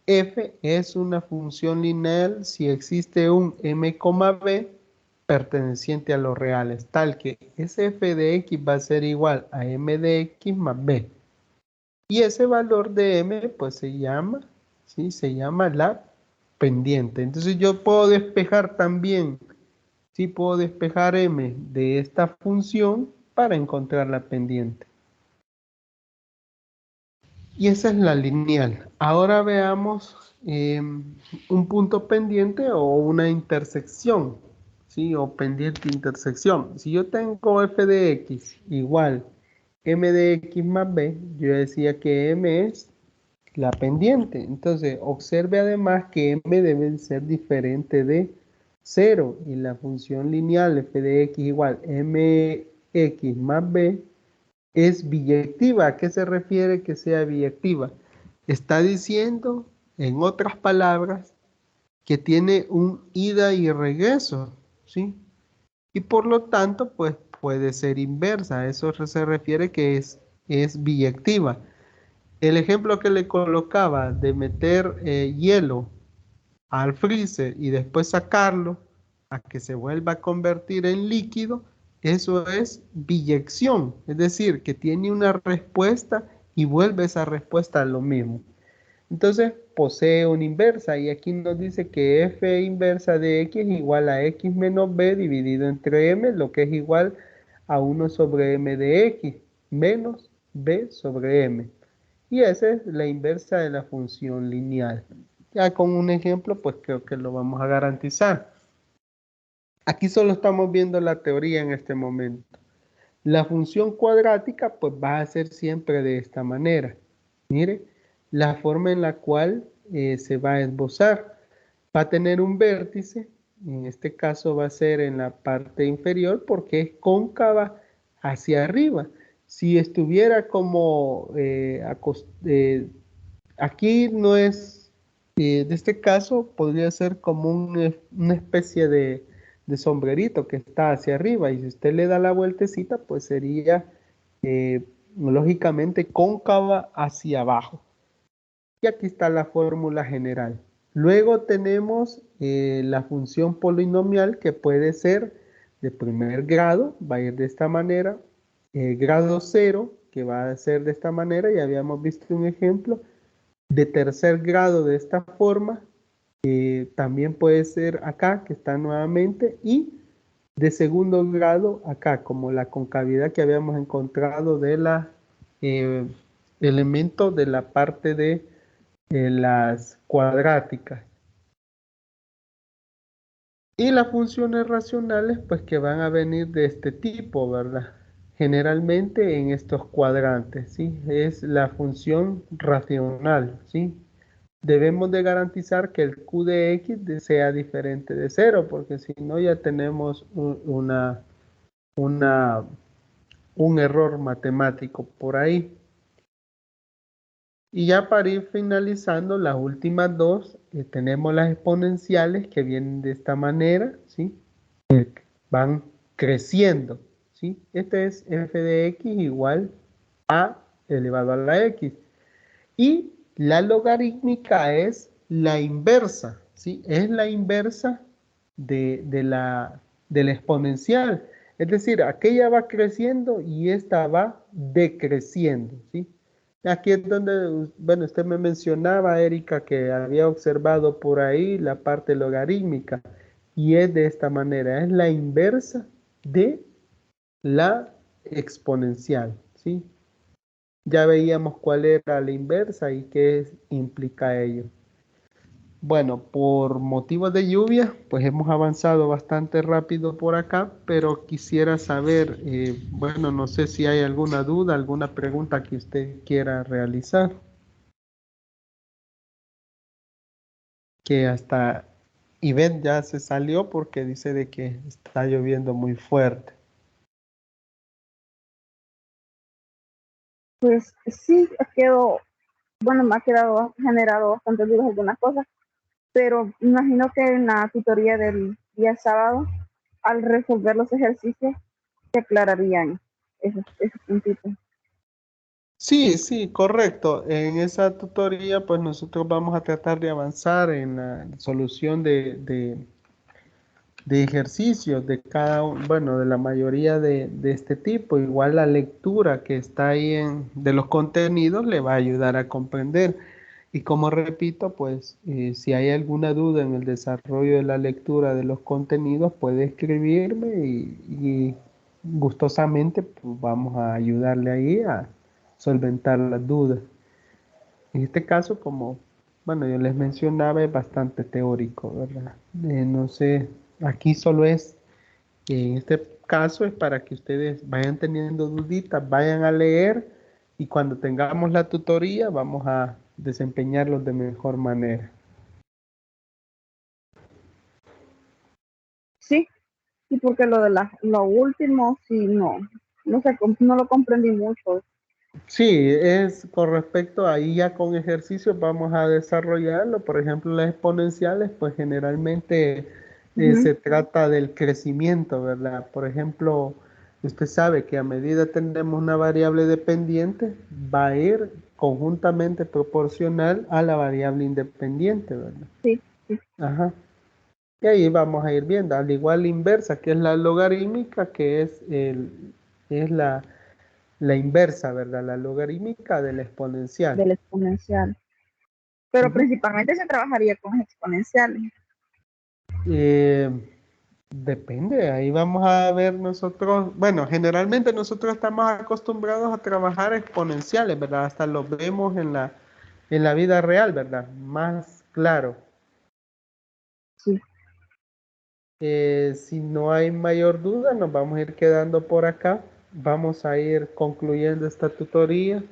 [SPEAKER 1] f es una función lineal si existe un m, b perteneciente a los reales, tal que ese f de x va a ser igual a m de x más b. Y ese valor de m pues se llama, ¿sí? Se llama la pendiente. Entonces yo puedo despejar también, sí puedo despejar m de esta función para encontrar la pendiente. Y esa es la lineal. Ahora veamos un punto pendiente o una intersección, ¿sí? O pendiente intersección. Si yo tengo f de x igual m de x más b, yo decía que m es la pendiente. Entonces, observe además que m debe ser diferente de 0 y la función lineal f de x igual mx más b es biyectiva. ¿A qué se refiere que sea biyectiva? Está diciendo, en otras palabras, que tiene un ida y regreso, ¿sí? Y por lo tanto, pues puede ser inversa. A eso se refiere que es biyectiva. El ejemplo que le colocaba de meter hielo al freezer y después sacarlo a que se vuelva a convertir en líquido, Eso es biyección, es decir, que tiene una respuesta y vuelve esa respuesta a lo mismo. Entonces, posee una inversa y aquí nos dice que f inversa de x es igual a x menos b dividido entre m, lo que es igual a 1 sobre m de x menos b sobre m. Y esa es la inversa de la función lineal. Ya con un ejemplo, pues creo que lo vamos a garantizar. Aquí solo estamos viendo la teoría en este momento. La función cuadrática, pues va a ser siempre de esta manera. Mire, la forma en la cual se va a esbozar. Va a tener un vértice, en este caso va a ser en la parte inferior porque es cóncava hacia arriba. Si estuviera como aquí no es, de este caso podría ser como una especie de sombrerito que está hacia arriba y si usted le da la vueltecita pues sería lógicamente cóncava hacia abajo. Y aquí está la fórmula general. Luego tenemos la función polinomial que puede ser de primer grado, va a ir de esta manera, grado 0, que va a ser de esta manera, ya habíamos visto un ejemplo, de tercer grado de esta forma, también puede ser acá, que está nuevamente, y de segundo grado acá, como la concavidad que habíamos encontrado de la elemento de la parte de las cuadráticas. Y las funciones racionales, pues que van a venir de este tipo, ¿verdad? Generalmente en estos cuadrantes, ¿sí? Es la función racional, ¿sí? Debemos de garantizar que el Q de X sea diferente de 0, porque si no ya tenemos un error matemático por ahí. Y ya para ir finalizando, las últimas dos, tenemos las exponenciales que vienen de esta manera, ¿sí? Van creciendo, ¿sí? Este es f de x igual a elevado a la x. Y la logarítmica es la inversa, ¿sí? Es la inversa de la exponencial. Es decir, aquella va creciendo y esta va decreciendo, ¿sí? Aquí es donde, bueno, usted me mencionaba, Erika, que había observado por ahí la parte logarítmica y es de esta manera, es la inversa de la exponencial, ¿sí? Ya veíamos cuál era la inversa y qué implica ello. Bueno, por motivos de lluvia, pues hemos avanzado bastante rápido por acá, pero quisiera saber, bueno, no sé si hay alguna duda, alguna pregunta que usted quiera realizar. Que hasta Ivette ya se salió porque dice de que está lloviendo muy fuerte.
[SPEAKER 3] Pues sí, bueno, me ha quedado generado bastante dudas algunas cosas, pero imagino que en la tutoría del día sábado, al resolver los ejercicios, se aclararían esos puntitos.
[SPEAKER 1] Sí, sí, correcto. En esa tutoría, pues nosotros vamos a tratar de avanzar en la solución de ejercicios de bueno, de la mayoría de este tipo. Igual la lectura que está ahí de los contenidos le va a ayudar a comprender. Y como repito, pues si hay alguna duda en el desarrollo de la lectura de los contenidos, puede escribirme y gustosamente pues, vamos a ayudarle ahí a solventar las dudas. En este caso, como, bueno, yo les mencionaba, es bastante teórico, ¿verdad? No sé, aquí solo es, en este caso es para que ustedes vayan teniendo duditas, vayan a leer y cuando tengamos la tutoría vamos a desempeñarlos de mejor manera.
[SPEAKER 3] Sí, y porque lo último, sí, no sé, no lo comprendí mucho.
[SPEAKER 1] Sí, es con respecto ahí ya con ejercicios vamos a desarrollarlo. Por ejemplo, las exponenciales, pues generalmente
[SPEAKER 3] Ujú.
[SPEAKER 1] se trata del crecimiento, ¿verdad? Por ejemplo, usted sabe que a medida tenemos una variable dependiente, va a ir conjuntamente proporcional a la variable independiente, ¿verdad?
[SPEAKER 3] Sí, sí.
[SPEAKER 1] Ajá. Y ahí vamos a ir viendo, al igual la inversa, que es la logarítmica, que es, es la inversa, ¿verdad? La logarítmica de la exponencial.
[SPEAKER 3] del exponencial. Pero
[SPEAKER 1] Ujú.
[SPEAKER 3] principalmente se trabajaría con exponenciales.
[SPEAKER 1] Eh, Depende, ahí vamos a ver nosotros, bueno, generalmente nosotros estamos acostumbrados a trabajar exponenciales, ¿verdad? Hasta lo vemos en la vida real, ¿verdad? Más claro.
[SPEAKER 3] Sí,
[SPEAKER 1] Si no hay mayor duda, nos vamos a ir quedando por acá. Vamos a ir concluyendo esta tutoría,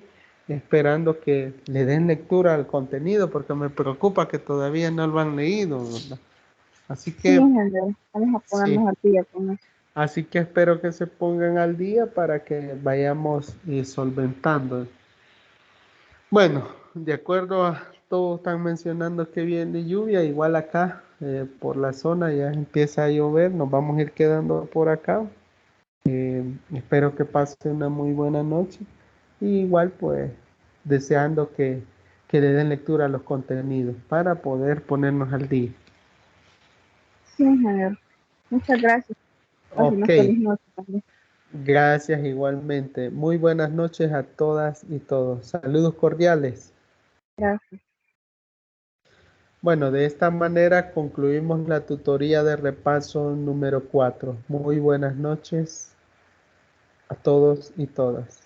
[SPEAKER 1] esperando que le den lectura al contenido, porque me preocupa que todavía no lo han leído, ¿verdad? Así
[SPEAKER 3] sí,
[SPEAKER 1] que,
[SPEAKER 3] ingeniero. Vamos a
[SPEAKER 1] sí.
[SPEAKER 3] ponernos al día con eso.
[SPEAKER 1] Así que espero que se pongan al día para que vayamos solventando. Bueno, de acuerdo a todos están mencionando que viene lluvia, igual acá por la zona ya empieza a llover, nos vamos a ir quedando por acá. Espero que pase una muy buena noche y igual pues deseando que le den lectura a los contenidos para poder ponernos al día.
[SPEAKER 3] Sí, ingeniero. Muchas gracias. Pase una
[SPEAKER 1] Ok,
[SPEAKER 3] feliz noche también.
[SPEAKER 1] gracias igualmente. Muy buenas noches a todas y todos. Saludos cordiales.
[SPEAKER 3] Gracias.
[SPEAKER 1] Bueno, de esta manera concluimos la tutoría de repaso número 4. Muy buenas noches a todos y todas.